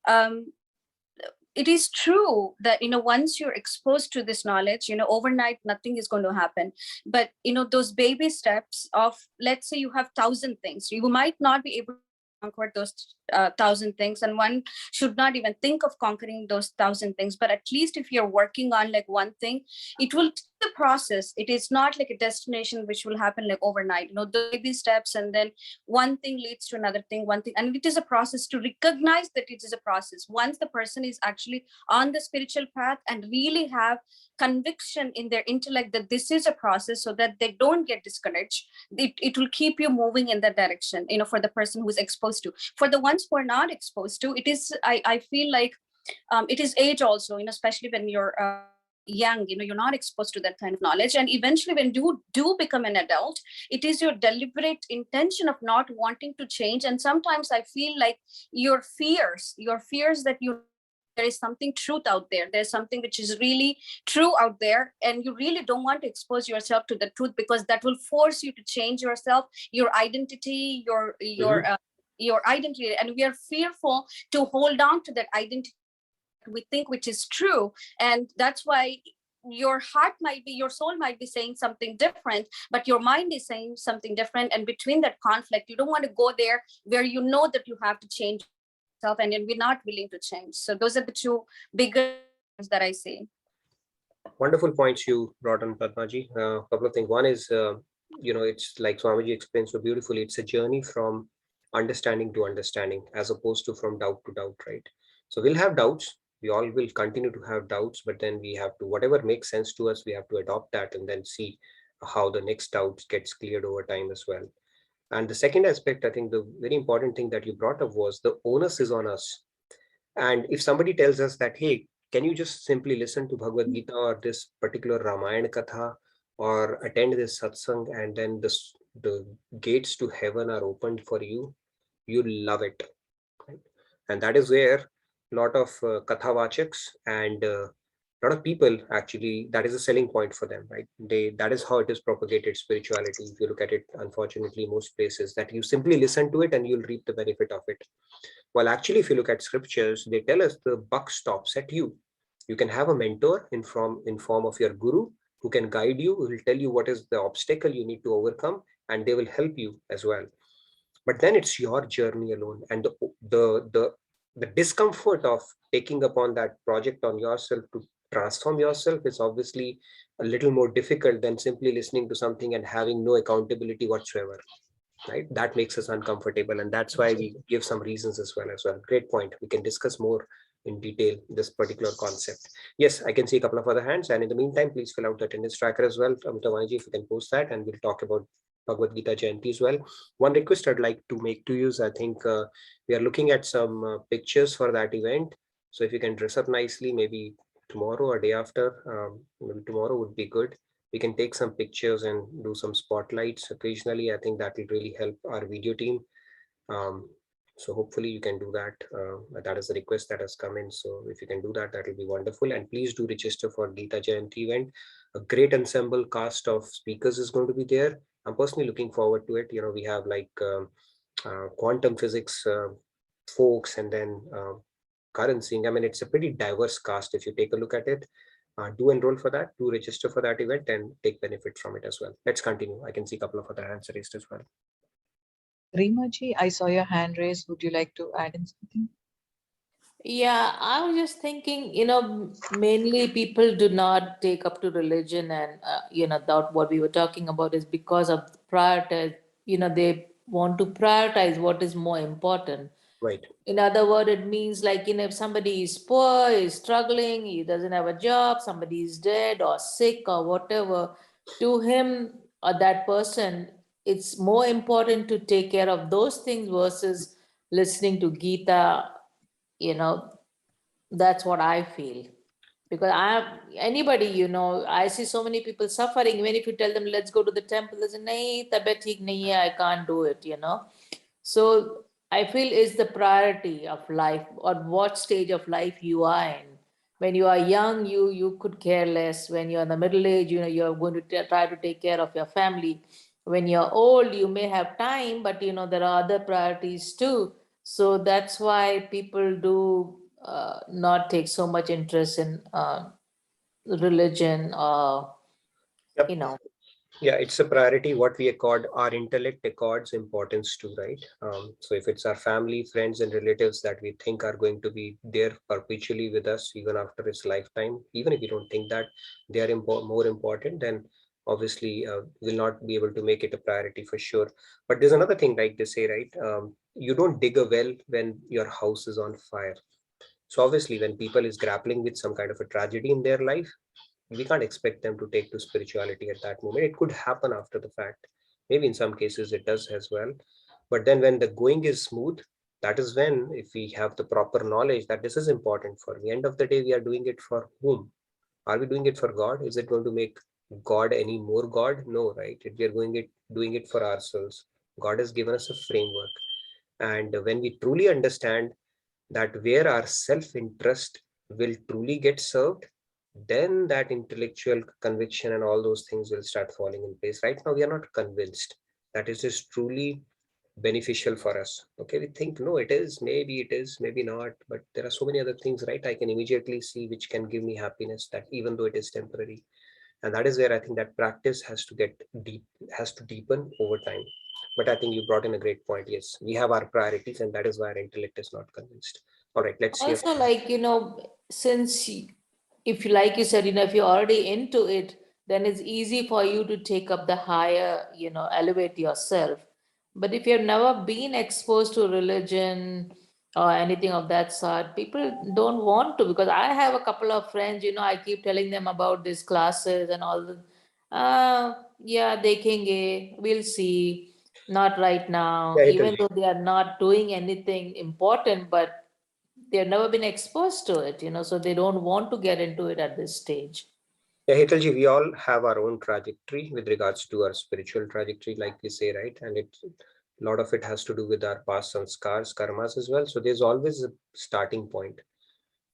it is true that once you're exposed to this knowledge, overnight nothing is going to happen. But those baby steps of, let's say you have 1,000 things, you might not be able to conquer those 1,000 things, and one should not even think of conquering those 1,000 things. But at least if you're working on like one thing, it will take the process. It is not like a destination which will happen like overnight. The baby steps, and then one thing leads to another thing, one thing, and it is a process. To recognize that it is a process, once the person is actually on the spiritual path and really have conviction in their intellect that this is a process, so that they don't get discouraged, it will keep you moving in that direction. For the person who's exposed to. For the ones who are not exposed to, it is, I feel like it is age also, especially when you're young, you're not exposed to that kind of knowledge. And eventually when you do become an adult, it is your deliberate intention of not wanting to change. And sometimes I feel like your fears that there is something truth out there, there's something which is really true out there, and you really don't want to expose yourself to the truth, because that will force you to change yourself, your identity, your identity. And we are fearful to hold on to that identity we think which is true. And that's why your soul might be saying something different, but your mind is saying something different. And between that conflict, you don't want to go there where you know that you have to change yourself, and we're not willing to change. So those are the two bigger things that I see. Wonderful points you brought on, Padmaji. Couple of things. One is, it's like Swamiji explained so beautifully. It's a journey from understanding to understanding, as opposed to from doubt to doubt, right? So we'll have doubts. We all will continue to have doubts, but then we have to, whatever makes sense to us, we have to adopt that and then see how the next doubt gets cleared over time as well. And the second aspect, I think the very important thing that you brought up was the onus is on us. And if somebody tells us that, hey, can you just simply listen to Bhagavad Gita or this particular Ramayana Katha, or attend this satsang, and then the gates to heaven are opened for you, you'll love it. Right? And that is where a lot of Kathavachaks and a lot of people, actually, that is a selling point for them, right? That is how it is propagated, spirituality. If you look at it, unfortunately, most places, that you simply listen to it and you'll reap the benefit of it. Well, actually, if you look at scriptures, they tell us the buck stops at you. You can have a mentor in form of your guru, who can guide you, who will tell you what is the obstacle you need to overcome, and they will help you as well. But then it's your journey alone, and the discomfort of taking upon that project on yourself to transform yourself is obviously a little more difficult than simply listening to something and having no accountability whatsoever. Right? That makes us uncomfortable, and that's why we give some reasons as well. Great point. We can discuss more in detail this particular concept. Yes, I can see a couple of other hands, and in the meantime, please fill out the attendance tracker as well. Tavaniji, if you can post that, and we'll talk about Bhagavad Gita Jayanti as well. One request I'd like to make to you is, I think we are looking at some pictures for that event. So if you can dress up nicely, maybe tomorrow or day after, maybe tomorrow would be good. We can take some pictures and do some spotlights occasionally. I think that will really help our video team. So hopefully you can do that. That is the request that has come in. So if you can do that, that will be wonderful. And please do register for Gita Jayanti event. A great ensemble cast of speakers is going to be there. I'm personally looking forward to it. We have like quantum physics folks, and then Karan Singh. I mean, it's a pretty diverse cast if you take a look at it. Do enroll for that, do register for that event, and take benefit from it as well. Let's continue. I can see a couple of other hands raised as well. Reemaji, I saw your hand raised. Would you like to add in something? Yeah, I was just thinking, mainly people do not take up to religion, and, that what we were talking about is because of prioritize, they want to prioritize what is more important. Right. In other words, it means like, if somebody is poor, is struggling, he doesn't have a job, somebody is dead or sick or whatever, to him or that person, it's more important to take care of those things versus listening to Gita. That's what I feel. Because anybody, I see so many people suffering. Even if you tell them, let's go to the temple, they say, nahi, tabiyat theek nahi hai, I can't do it, So I feel is the priority of life, or what stage of life you are in. When you are young, you could care less. When you're in the middle age, you're going to try to take care of your family. When you're old, you may have time, but there are other priorities too. So that's why people do not take so much interest in religion or, Yep. Yeah, it's a priority. What we accord, our intellect accords importance to, right? So if it's our family, friends, and relatives that we think are going to be there perpetually with us even after his lifetime, even if we don't think that they are more important, then obviously we'll not be able to make it a priority for sure. But there's another thing, like they say, right? You don't dig a well when your house is on fire. So obviously, when people is grappling with some kind of a tragedy in their life, we can't expect them to take to spirituality at that moment. It could happen after the fact. Maybe in some cases it does as well. But then when the going is smooth, that is when, if we have the proper knowledge that this is important for the end of the day, we are doing it for whom? Are we doing it for God? Is it going to make God any more God? No, right? If we are doing it for ourselves, God has given us a framework. And when we truly understand that where our self-interest will truly get served, then that intellectual conviction and all those things will start falling in place. Right now, we are not convinced that it is truly beneficial for us. Okay, we think, no, it is, maybe not, but there are so many other things, right? I can immediately see which can give me happiness, that even though it is temporary. And that is where I think that practice has to deepen over time. But I think you brought in a great point. Yes, we have our priorities, and that is why our intellect is not convinced. All right, let's hear. Also, like, since if you, like you said, if you're already into it, then it's easy for you to take up the higher, elevate yourself. But if you've never been exposed to religion or anything of that sort, people don't want to, because I have a couple of friends, I keep telling them about these classes and all the, yeah, dekhenge, we'll see, not right now, Yeah, even though they are not doing anything important, but they've never been exposed to it, so they don't want to get into it at this stage. Yeah, Hitalji, we all have our own trajectory with regards to our spiritual trajectory, like we say, right? And a lot of it has to do with our past sanskars, karmas as well. So there's always a starting point.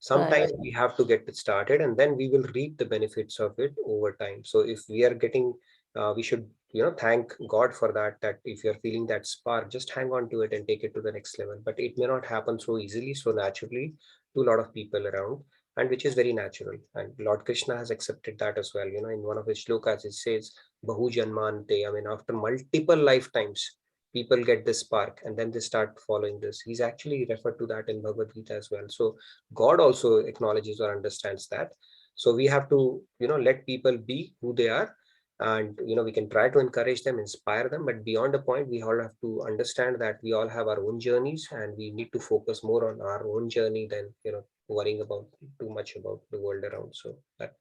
Sometimes we have to get it started, and then we will reap the benefits of it over time. So if we are getting, we should, thank God for that, that if you're feeling that spark, just hang on to it and take it to the next level. But it may not happen so easily, so naturally to a lot of people around, and which is very natural. And Lord Krishna has accepted that as well. In one of his shlokas, it says, Bahu Janmante. I mean, after multiple lifetimes, people get this spark and then they start following this. He's actually referred to that in Bhagavad Gita as well. So God also acknowledges or understands that. So we have to, let people be who they are. And, we can try to encourage them, inspire them. But beyond a point, we all have to understand that we all have our own journeys, and we need to focus more on our own journey than, worrying about too much about the world around. So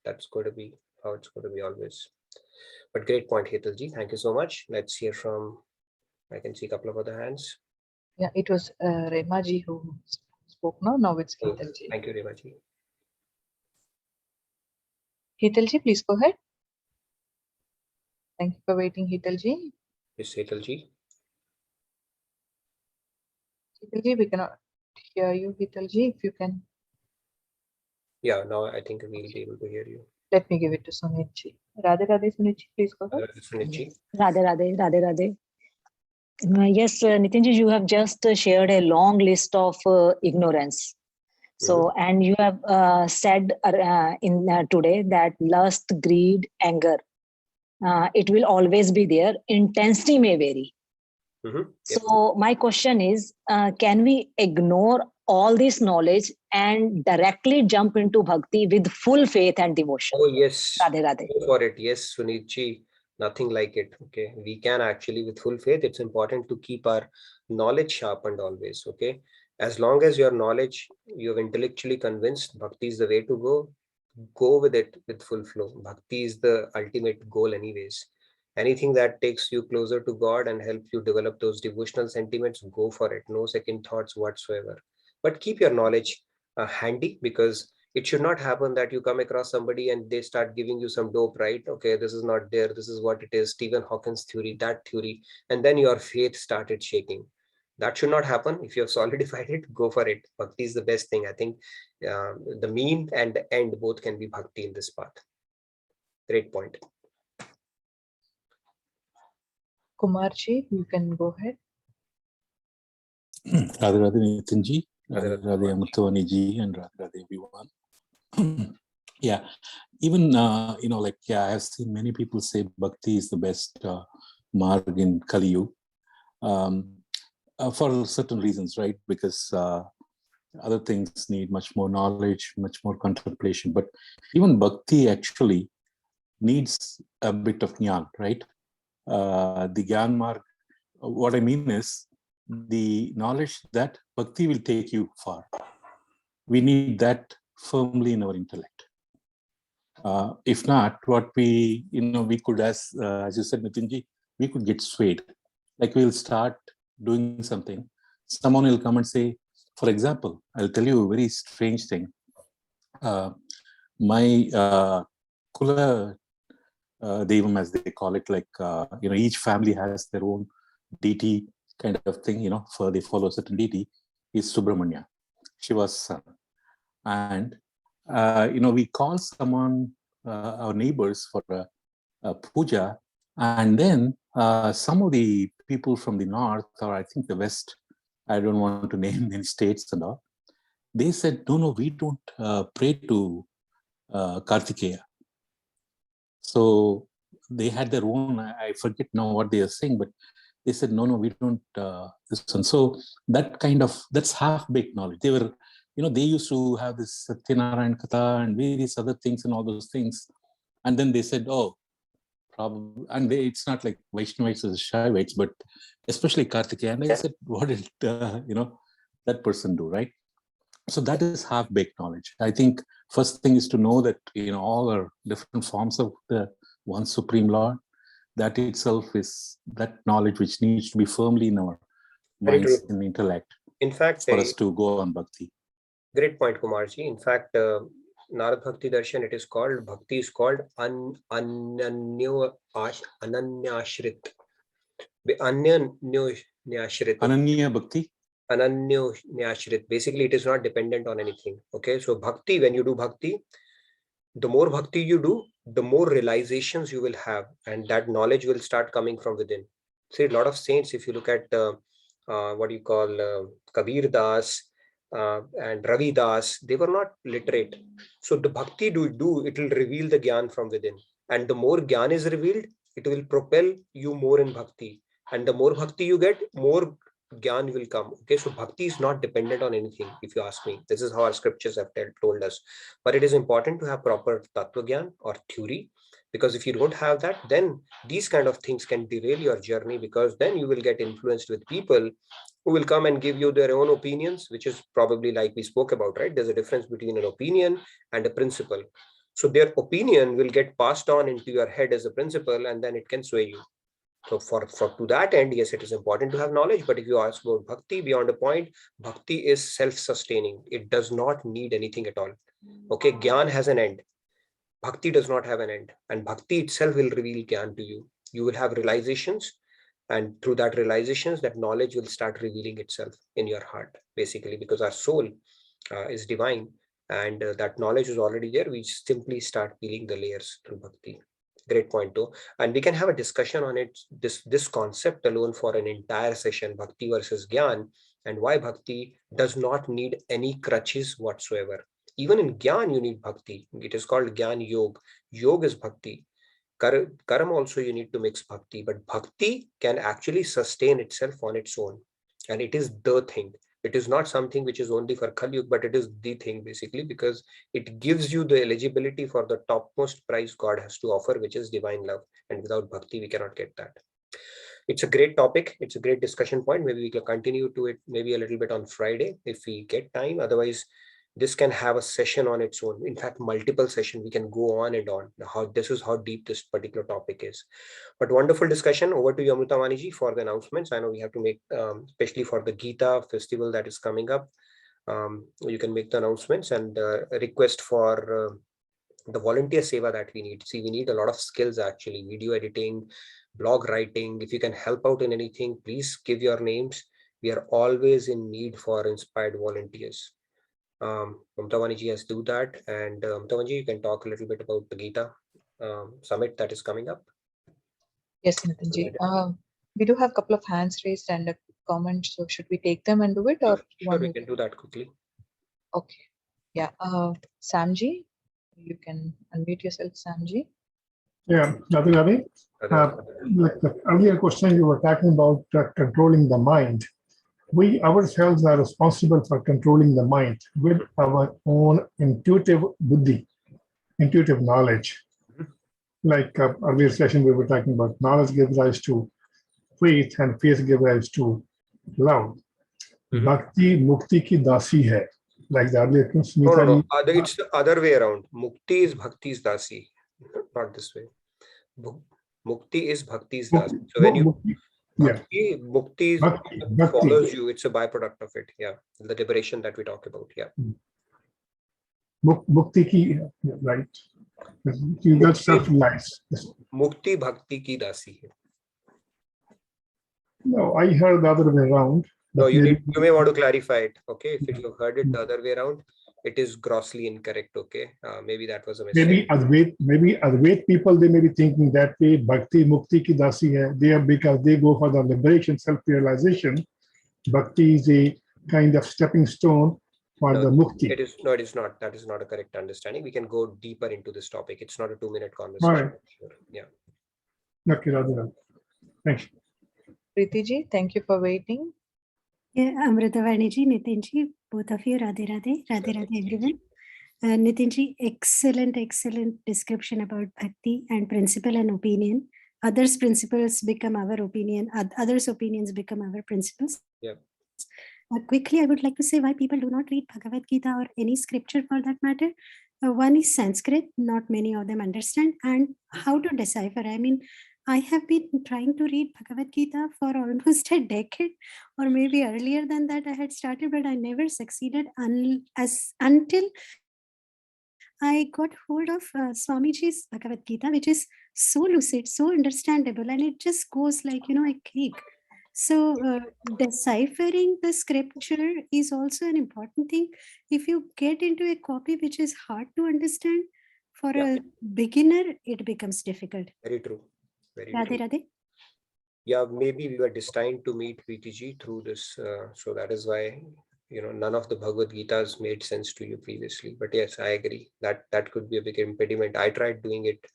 that's going to be how it's going to be always. But great point, Hitalji. Thank you so much. Let's hear from, I can see a couple of other hands. Yeah, it was Remaji who spoke. Now it's Hitalji. Thank you, Remaji. Hitalji, please go ahead. Thank you for waiting, Hitalji. Yes, Hitalji. Hitalji, we cannot hear you, Hitalji. If you can. Yeah, now I think we'll be able to hear you. Let me give it to Sunitji. Radhe Radhe, Sunitji, please go ahead. Sunitji. Radhe Radhe, Radhe Radhe. Yes, Nitinji, you have just shared a long list of ignorance. So, and you have said in today that lust, greed, anger, it will always be there. Intensity may vary. So my question is, can we ignore all this knowledge and directly jump into bhakti with full faith and devotion? Oh, yes. Radhe Radhe. Go for it. Yes, Sunitji. Nothing like it. Okay. We can actually, with full faith, it's important to keep our knowledge sharpened always. Okay. As long as your knowledge, you've intellectually convinced bhakti is the way to go with it with full flow. Bhakti is the ultimate goal anyways. Anything that takes you closer to God and help you develop those devotional sentiments, go for it. No second thoughts whatsoever. But keep your knowledge handy, because it should not happen that you come across somebody and they start giving you some dope, right? Okay, this is not there. This is what it is. Stephen Hawking's theory, that theory. And then your faith started shaking. That should not happen. If you have solidified it, go for it. Bhakti is the best thing. I think the mean and the end both can be bhakti in this path. Great point. Kumarji, you can go ahead. Radhe Radhe Nitinji, Radhe Radhe Amritavani ji, and Radhe Radhe everyone. Yeah, even I have seen many people say bhakti is the best marg in Kali Yuga, for certain reasons, right? Because other things need much more knowledge, much more contemplation. But even bhakti actually needs a bit of jnana, right? The Gyan Marg, what I mean is the knowledge that bhakti will take you far. We need that firmly in our intellect. If not, what we could, as you said, Nitinji, we could get swayed. Like we'll start doing something. Someone will come and say, for example, I'll tell you a very strange thing. My Kula Devam, as they call it, like, each family has their own deity kind of thing, for they follow a certain deity, is Subramanya, Shiva's son. And, we call someone, our neighbors, for a puja, and then some of the people from the north, or I think the west, I don't want to name any states and all, they said, no, we don't pray to Kartikeya. So they had their own, I forget now what they are saying, but they said, no, we don't this one. So that's half-baked knowledge. They were, they used to have this Satyanarayan Katha and various other things and all those things. And then they said, oh, probably, and it's not like Vaishnavites or Shaivites, but especially Kartikeya. And I said, what did, that person do, right? So that is half-baked knowledge. I think first thing is to know that, all are different forms of the one Supreme Lord. That itself is that knowledge which needs to be firmly in our minds and intellect. In fact, for us to go on bhakti. Great point, Kumarji. In fact, Narad Bhakti Darshan, it is called, bhakti is called Ananyashrit. Ananya Bhakti? Ananyashrit. Basically, it is not dependent on anything. Okay, so bhakti, when you do bhakti, the more bhakti you do, the more realizations you will have, and that knowledge will start coming from within. See, a lot of saints, if you look at what you call Kabir Das and Ravi Das, they were not literate. So the bhakti do, it will reveal the gyan from within. And the more gyan is revealed, it will propel you more in bhakti. And the more bhakti you get, more gyan will come. Okay, so bhakti is not dependent on anything, if you ask me. This is how our scriptures have told us. But it is important to have proper tattva gyan or theory, because if you don't have that, then these kind of things can derail your journey, because then you will get influenced with people who will come and give you their own opinions, which is probably like we spoke about, right? There's a difference between an opinion and a principle. So their opinion will get passed on into your head as a principle, and then it can sway you. So for to that end, yes, it is important to have knowledge. But if you ask about bhakti beyond a point, bhakti is self-sustaining. It does not need anything at all. Okay, gyan has an end. Bhakti does not have an end, and bhakti itself will reveal gyan to you. You will have realizations, and through that realizations, that knowledge will start revealing itself in your heart, basically, because our soul is divine, and that knowledge is already there. We simply start peeling the layers through bhakti. Great point too. And we can have a discussion on it, this concept alone, for an entire session, bhakti versus gyan, and why bhakti does not need any crutches whatsoever. Even in gyan, you need bhakti. It is called gyan yog. Yoga is bhakti. Karam also you need to mix bhakti, but bhakti can actually sustain itself on its own. And it is the thing. It is not something which is only for Kali Yuga, but it is the thing, basically, because it gives you the eligibility for the topmost prize God has to offer, which is divine love. And without bhakti, we cannot get that. it's a great topic. It's a great discussion point. Maybe we can continue to it maybe a little bit on Friday if we get time. Otherwise, this can have a session on its own. In fact, multiple sessions. We can go on and on. This is how deep this particular topic is. But wonderful discussion. Over to you, Amritamaniji, for the announcements. I know we have to make, especially for the Gita festival that is coming up. You can make the announcements and request for the volunteer seva that we need. See, we need a lot of skills actually, video editing, blog writing. If you can help out in anything, please give your names. We are always in need for inspired volunteers. Mamtavaniji has do that, and Mamtavaniji, you can talk a little bit about the Gita summit that is coming up. Yes, Nitinji. We do have a couple of hands raised and a comment. So should we take them and do it, or sure, we can do that quickly. Okay. Yeah. Samji, you can unmute yourself, Samji. Yeah, Radhe. Like the earlier question you were talking about controlling the mind. We ourselves are responsible for controlling the mind with our own intuitive buddhi, intuitive knowledge. Like earlier session we were talking about, knowledge gives rise to faith and faith gives rise to love. Bhakti mukti ki dasi hai. Like the earlier question. No. It's the other way around. Mukti is bhakti's dasi, not this way. Mukti is bhakti's dasi. So when you Mukti follows you, it's a byproduct of it. Yeah, the liberation that we talk about. Yeah. Mukti ki, right? You got self-reliance. Mukti bhakti ki dasi. No, I heard the other way around. No, you may want to clarify it. Okay, if you heard it the other way around, it is grossly incorrect. Okay, maybe that was a mistake. Maybe Advait people, they may be thinking that way. Bhakti mukti ki dasi hai. They are, because they go for the liberation, self-realization. Bhakti is a kind of stepping stone for the mukti. It is not. That is not a correct understanding. We can go deeper into this topic. It's not a 2-minute conversation. Right. Sure. Yeah. Okay, Radha. Thanks. Preeti ji, thank you for waiting. Yeah, Amritavaniji, Nitinji, both of you, Radhe Radhe, Radhe Radhe everyone. Nitinji, excellent description about bhakti and principle and opinion. Others' principles become our opinion, others' opinions become our principles. Yeah. Quickly, I would like to say why people do not read Bhagavad Gita or any scripture for that matter. One is Sanskrit, not many of them understand, and how to decipher. I mean, I have been trying to read Bhagavad Gita for almost a decade, or maybe earlier than that I had started, but I never succeeded until I got hold of Swamiji's Bhagavad Gita, which is so lucid, so understandable, and it just goes like, a cake. So deciphering the scripture is also an important thing. If you get into a copy which is hard to understand, for a beginner, it becomes difficult. Very true. Very Radhe true. Radhe. Yeah, maybe we were destined to meet Preeti ji through this. So that is why, none of the Bhagavad Gitas made sense to you previously. But yes, I agree that could be a big impediment. I tried doing it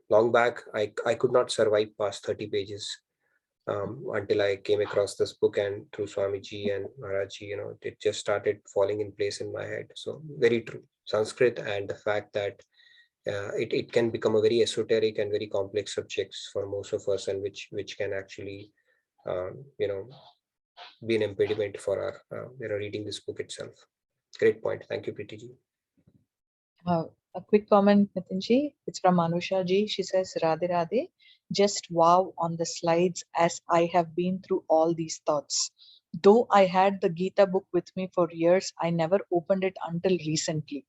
long back. I could not survive past 30 pages until I came across this book, and through Swamiji and Maharajji, it just started falling in place in my head. So very true. Sanskrit and the fact that it can become a very esoteric and very complex subjects for most of us, and which can actually be an impediment for our reading this book itself. Great point. Thank you, Preeti ji. A quick comment, Nitin ji. It's from Anusha ji. She says, Radhe Radhe, just wow on the slides, as I have been through all these thoughts. Though I had the Gita book with me for years, I never opened it until recently.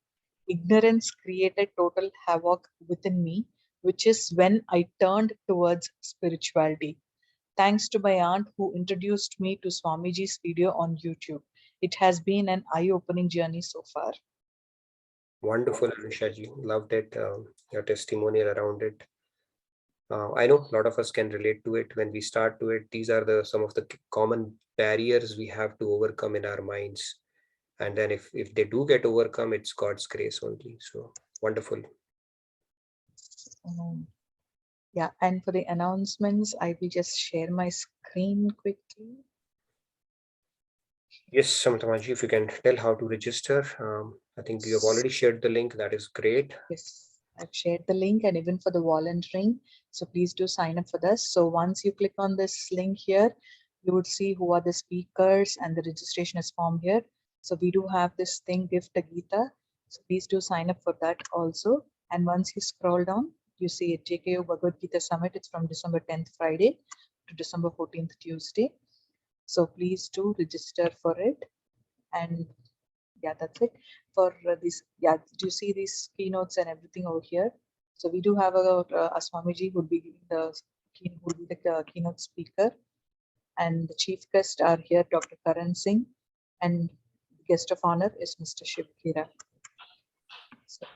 Ignorance created total havoc within me, which is when I turned towards spirituality. Thanks to my aunt who introduced me to Swamiji's video on YouTube. It has been an eye-opening journey so far. Wonderful, Anusha ji. Loved it. Your testimonial around it. I know a lot of us can relate to it. When we start to it, these are some of the common barriers we have to overcome in our minds. And then if they do get overcome, it's God's grace only. So wonderful. Yeah, and for the announcements, I will just share my screen quickly. Yes, Samantamaji, if you can tell how to register. I think you have already shared the link. That is great. Yes, I've shared the link and even for the volunteering. So please do sign up for this. So once you click on this link here, you would see who are the speakers and the registration is formed here. So we do have this thing, Gift a Gita. So please do sign up for that also. And once you scroll down, you see it, JKO Bhagavad Gita Summit. It's from December 10th, Friday to December 14th, Tuesday. So please do register for it. And yeah, that's it for this. Yeah, do you see these keynotes and everything over here? So we do have a Swamiji who would be giving the keynote speaker, and the chief guests are here, Dr. Karan Singh, and the guest of honor is Mr. Shiv Kira. So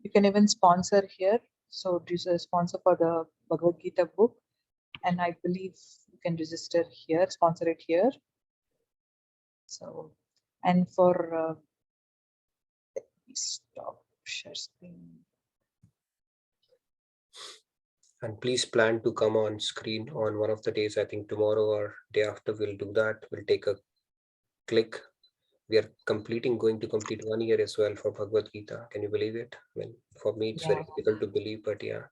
you can even sponsor here. So this is a sponsor for the Bhagavad Gita book, and I believe you can register here, sponsor it here. So, and for let me stop share screen. And please plan to come on screen on one of the days. I think tomorrow or day after we'll do that. We'll take a click. We are going to complete 1 year as well for Bhagavad Gita. Can you believe it? I mean, for me, it's very difficult to believe, but yeah.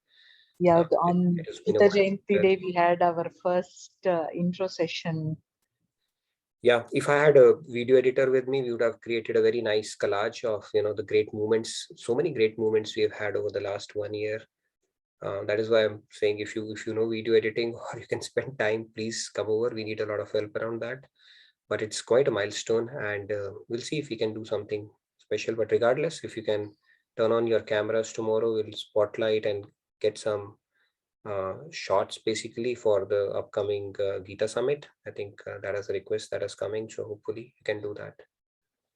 Yeah, on it has been a Gita while. Jayanti day, we had our first intro session. Yeah, if I had a video editor with me, we would have created a very nice collage of, the great moments, so many great moments we have had over the last 1 year. That is why I'm saying if you know video editing or you can spend time, please come over. We need a lot of help around that. But it's quite a milestone, and we'll see if we can do something special. But regardless, if you can turn on your cameras tomorrow, we'll spotlight and get some shots basically for the upcoming Gita Summit. I think that is a request that is coming. So hopefully you can do that.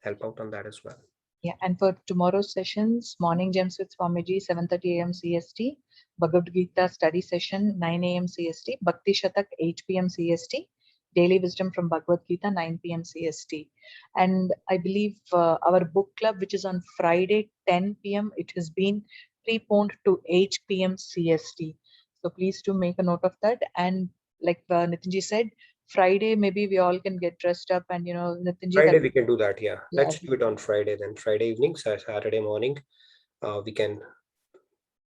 Help out on that as well. Yeah, and for tomorrow's sessions, morning gems with Swamiji, 7:30 a.m. CST, Bhagavad Gita study session, 9 a.m. CST, Bhakti Shatak, 8 p.m. CST, Daily Wisdom from Bhagavad Gita, 9 p.m. CST. And I believe our book club, which is on Friday, 10 p.m., it has been preponed to 8 p.m. CST. So please do make a note of that. And like Nitinji said, Friday, maybe we all can get dressed up and, Nitinji. Friday, we can do that. Yeah. Let's do it on Friday then. Friday evening, Saturday morning, we can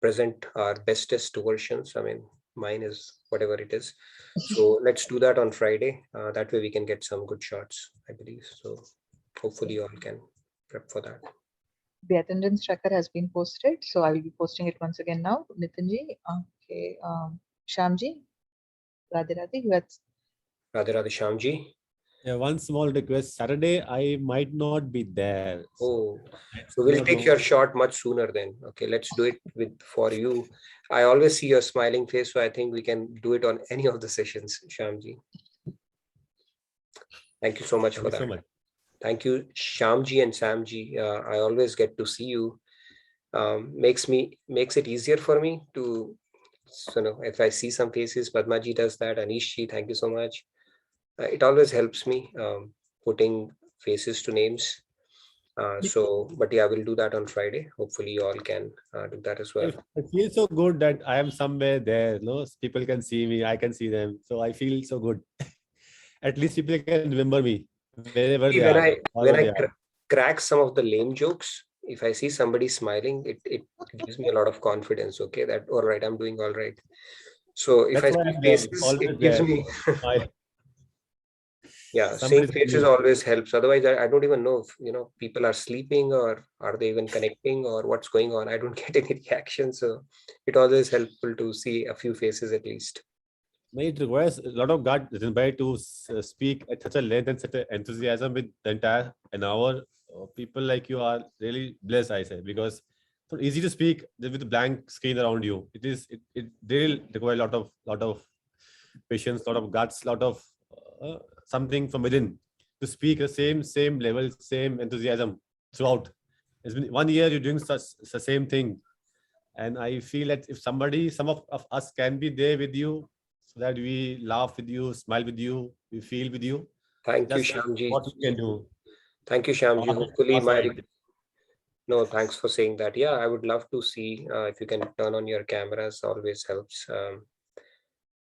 present our bestest versions. I mean, mine is whatever it is. So let's do that on Friday. That way we can get some good shots, I believe. So hopefully you all can prep for that. The attendance tracker has been posted, so I will be posting it once again now. Nitinji, okay, Shamji, Radhe Radhe, you had... Radhe Radhe, Shamji. Yeah, one small request. Saturday, I might not be there. Oh, so we'll take your shot much sooner then. Okay, let's do it for you. I always see your smiling face, so I think we can do it on any of the sessions, Shamji. Thank you so much for that. Thank you, Shamji and Samji. I always get to see you. Makes it easier for me to, if I see some faces. Padmaji does that. Anishji, thank you so much. It always helps me putting faces to names. But yeah, we'll do that on Friday. Hopefully you all can do that as well. I feel so good that I am somewhere there. No, people can see me, I can see them. So I feel so good. At least people can remember me wherever they are. When I crack some of the lame jokes, if I see somebody smiling, it gives me a lot of confidence. Okay, that all right, I'm doing all right. So if I see faces, it gives me. Yeah, seeing faces always helps. Otherwise, I don't even know if people are sleeping or are they even connecting or what's going on. I don't get any reaction. So it always helpful to see a few faces at least. It requires a lot of gut to speak at such a length and such an enthusiasm with the entire an hour. People like you are really blessed, I say, because it's not easy to speak with a blank screen around you. It really requires a lot of patience, lot of guts, lot of something from within to speak the same level, same enthusiasm throughout. It's been 1 year you're doing the same thing, and I feel that if some of us can be there with you, so that we laugh with you, smile with you, we feel with you. Thank you, Shamji. What we can do. Thank you, Shamji. Hopefully No, thanks for saying that. Yeah, I would love to see if you can turn on your cameras. Always helps.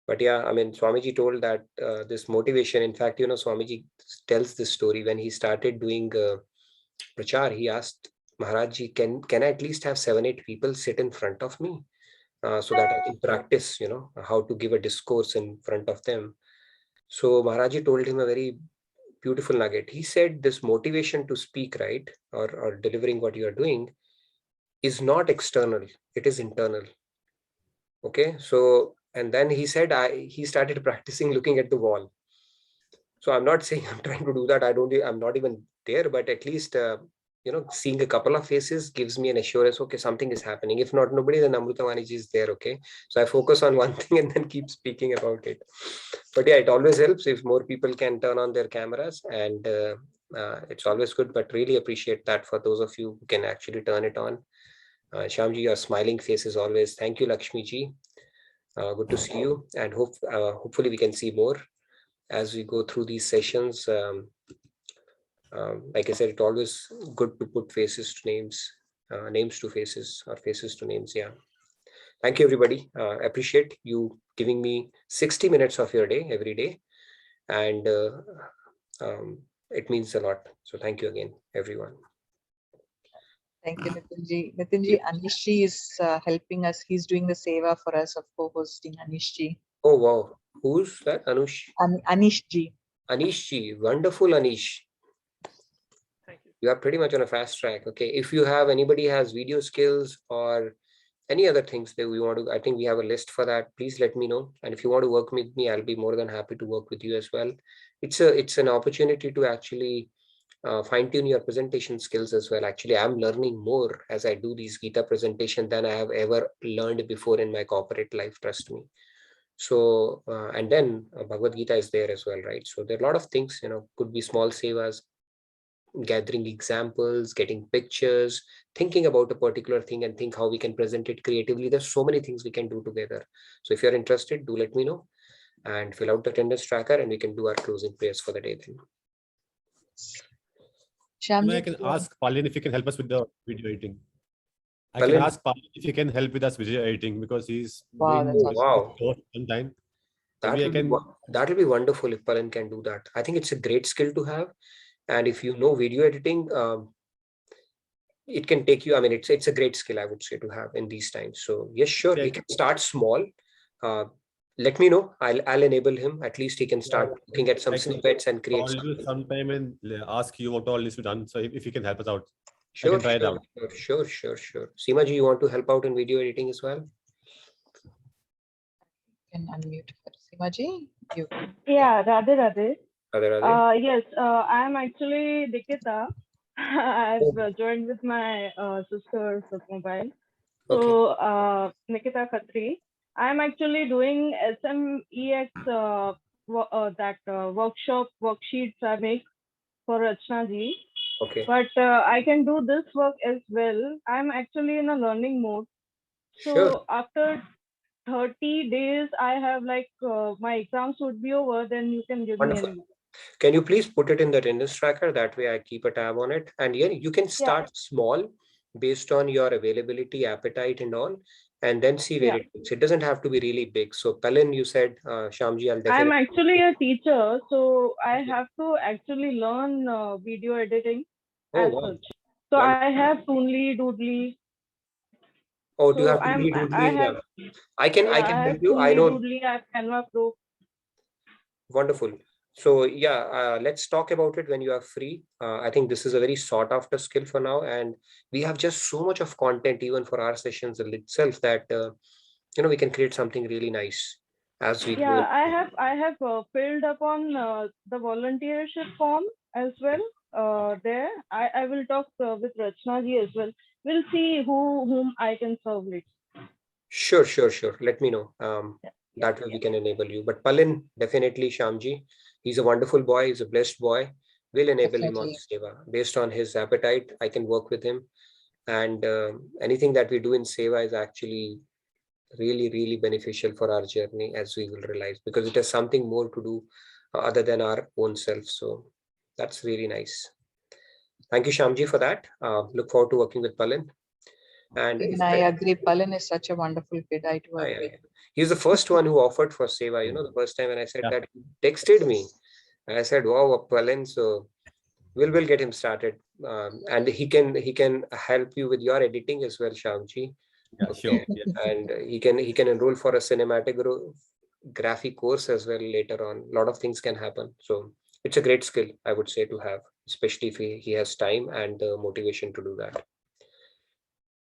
But yeah, I mean, Swamiji told that this motivation, in fact, Swamiji tells this story when he started doing Prachar. He asked Maharajji, can I at least have 7-8 people sit in front of me so that I can practice, how to give a discourse in front of them. So Maharajji told him a very beautiful nugget. He said this motivation to speak, right, or delivering what you are doing is not external, it is internal. Okay, so, and then he said he started practicing looking at the wall. So I'm not saying I'm trying to do that. I'm not even there, but at least seeing a couple of faces gives me an assurance. Okay, something is happening. If not nobody, then Amrutamani ji is there. Okay, so I focus on one thing and then keep speaking about it. But yeah, it always helps if more people can turn on their cameras, and it's always good. But really appreciate that for those of you who can actually turn it on. Shyamji, your smiling face is always. Thank you, Lakshmi ji. Good to see you, and hopefully we can see more as we go through these sessions. Like I said, it's always good to put faces to names, names to faces, or faces to names. Yeah. Thank you, everybody. Appreciate you giving me 60 minutes of your day every day. And it means a lot. So thank you again, everyone. Thank you, Nitinji. Nitinji, Anishji is helping us. He's doing the seva for us of co-hosting, Anishji. Oh, wow. Who's that? Anush? Anishji. Anishji. Wonderful, Anish. You are pretty much on a fast track. Okay. If you have anybody has video skills or any other things that we want to, I think we have a list for that. Please let me know. And if you want to work with me, I'll be more than happy to work with you as well. It's an opportunity to actually fine-tune your presentation skills as well. Actually, I'm learning more as I do these Gita presentation than I have ever learned before in my corporate life, trust me. So, and then Bhagavad Gita is there as well, right? So there are a lot of things, could be small sevas, gathering examples, getting pictures, thinking about a particular thing and think how we can present it creatively. There's so many things we can do together. So if you're interested, do let me know and fill out the attendance tracker and we can do our closing prayers for the day then. I can ask Palin if he can help us with the video editing. I can ask Palin if he can help with us video editing because he's sometime. That will be wonderful if Palin can do that. I think it's a great skill to have. And if you know video editing, it can take you, I mean, it's a great skill, I would say, to have in these times. So yes, sure, we can start small. Let me know. I'll enable him. At least he can start looking at some snippets and create something. Sometime and ask you what all needs to be done. So if you can help us out, sure, I can try it out. Sure. Seema ji, you want to help out in video editing as well? You can unmute her. Seema ji, you. Yeah, Radhe Radhe. Yes, I am actually Nikita. I've joined with my sister's mobile. So, Nikita Khatri. I'm actually doing SMEX workshop worksheets I make for Rachna ji. Okay. But I can do this work as well. I'm actually in a learning mode. So after 30 days, I have like my exams would be over. Then you can give me a. Can you please put it in the attendance tracker? That way I keep a tab on it. And yeah, you can start small based on your availability, appetite and all, and then see where it goes. It doesn't have to be really big. So Palin, you said, Shyamji, I'll definitely. I'm actually a teacher, so I have to actually learn video editing as such. So I have Toonly, Doodly. Oh, do you have Toonly, Doodly? I can help you. I know. Doodly, I have Canva Pro. Wonderful. So yeah, let's talk about it when you are free. I think this is a very sought after skill for now, and we have just so much of content even for our sessions itself that we can create something really nice as we go. Yeah, I have filled up on the volunteership form as well. There, I will talk with Rachna ji as well. We'll see whom I can serve it. Sure. Let me know. That way we can enable you. But Palin, definitely Shyamji. He's a wonderful boy. He's a blessed boy. We'll enable him on Seva. Based on his appetite, I can work with him. And anything that we do in Seva is actually really, really beneficial for our journey, as we will realize, because it has something more to do other than our own self. So that's really nice. Thank you, Shyamji, for that. Look forward to working with Palin. And I agree. Palin is such a wonderful kid. I do agree. He's the first one who offered for Seva. The first time when I said that, he texted me. And I said, wow, Palin. So we'll get him started, and he can help you with your editing as well, Shyamji. Yeah, sure. Yeah. And he can enroll for a cinematography course as well later on. A lot of things can happen. So it's a great skill, I would say, to have, especially if he has time and the motivation to do that.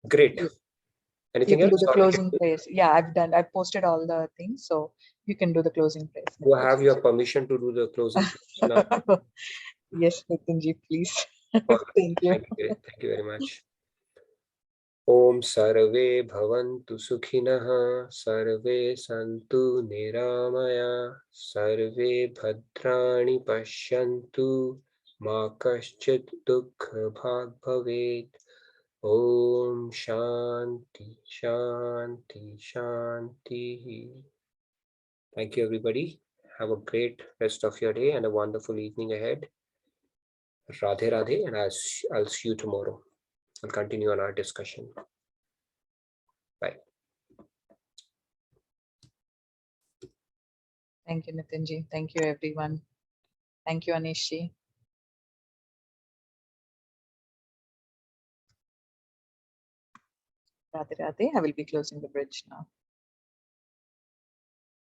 Great. Anything you can else? do the closing praise. Yeah, I've posted all the things, so you can do the closing praise. Do I have your permission to do the closing praise now? Yes, Nitinji, please. All right. Thank you. Thank you very much. Om sarve bhavantu sukhinah, sarve santu niramaya, sarve bhadrani pashyantu, ma kaschit dukha bhag bhavet. Om shanti shanti shanti. Thank you, everybody. Have a great rest of your day and a wonderful evening ahead. Radhe Radhe, and I'll see you tomorrow. I'll continue on our discussion. Bye. Thank you, Nitinji. Thank you, everyone. Thank you, Anishji. Radhe Radhe. I will be closing the bridge now.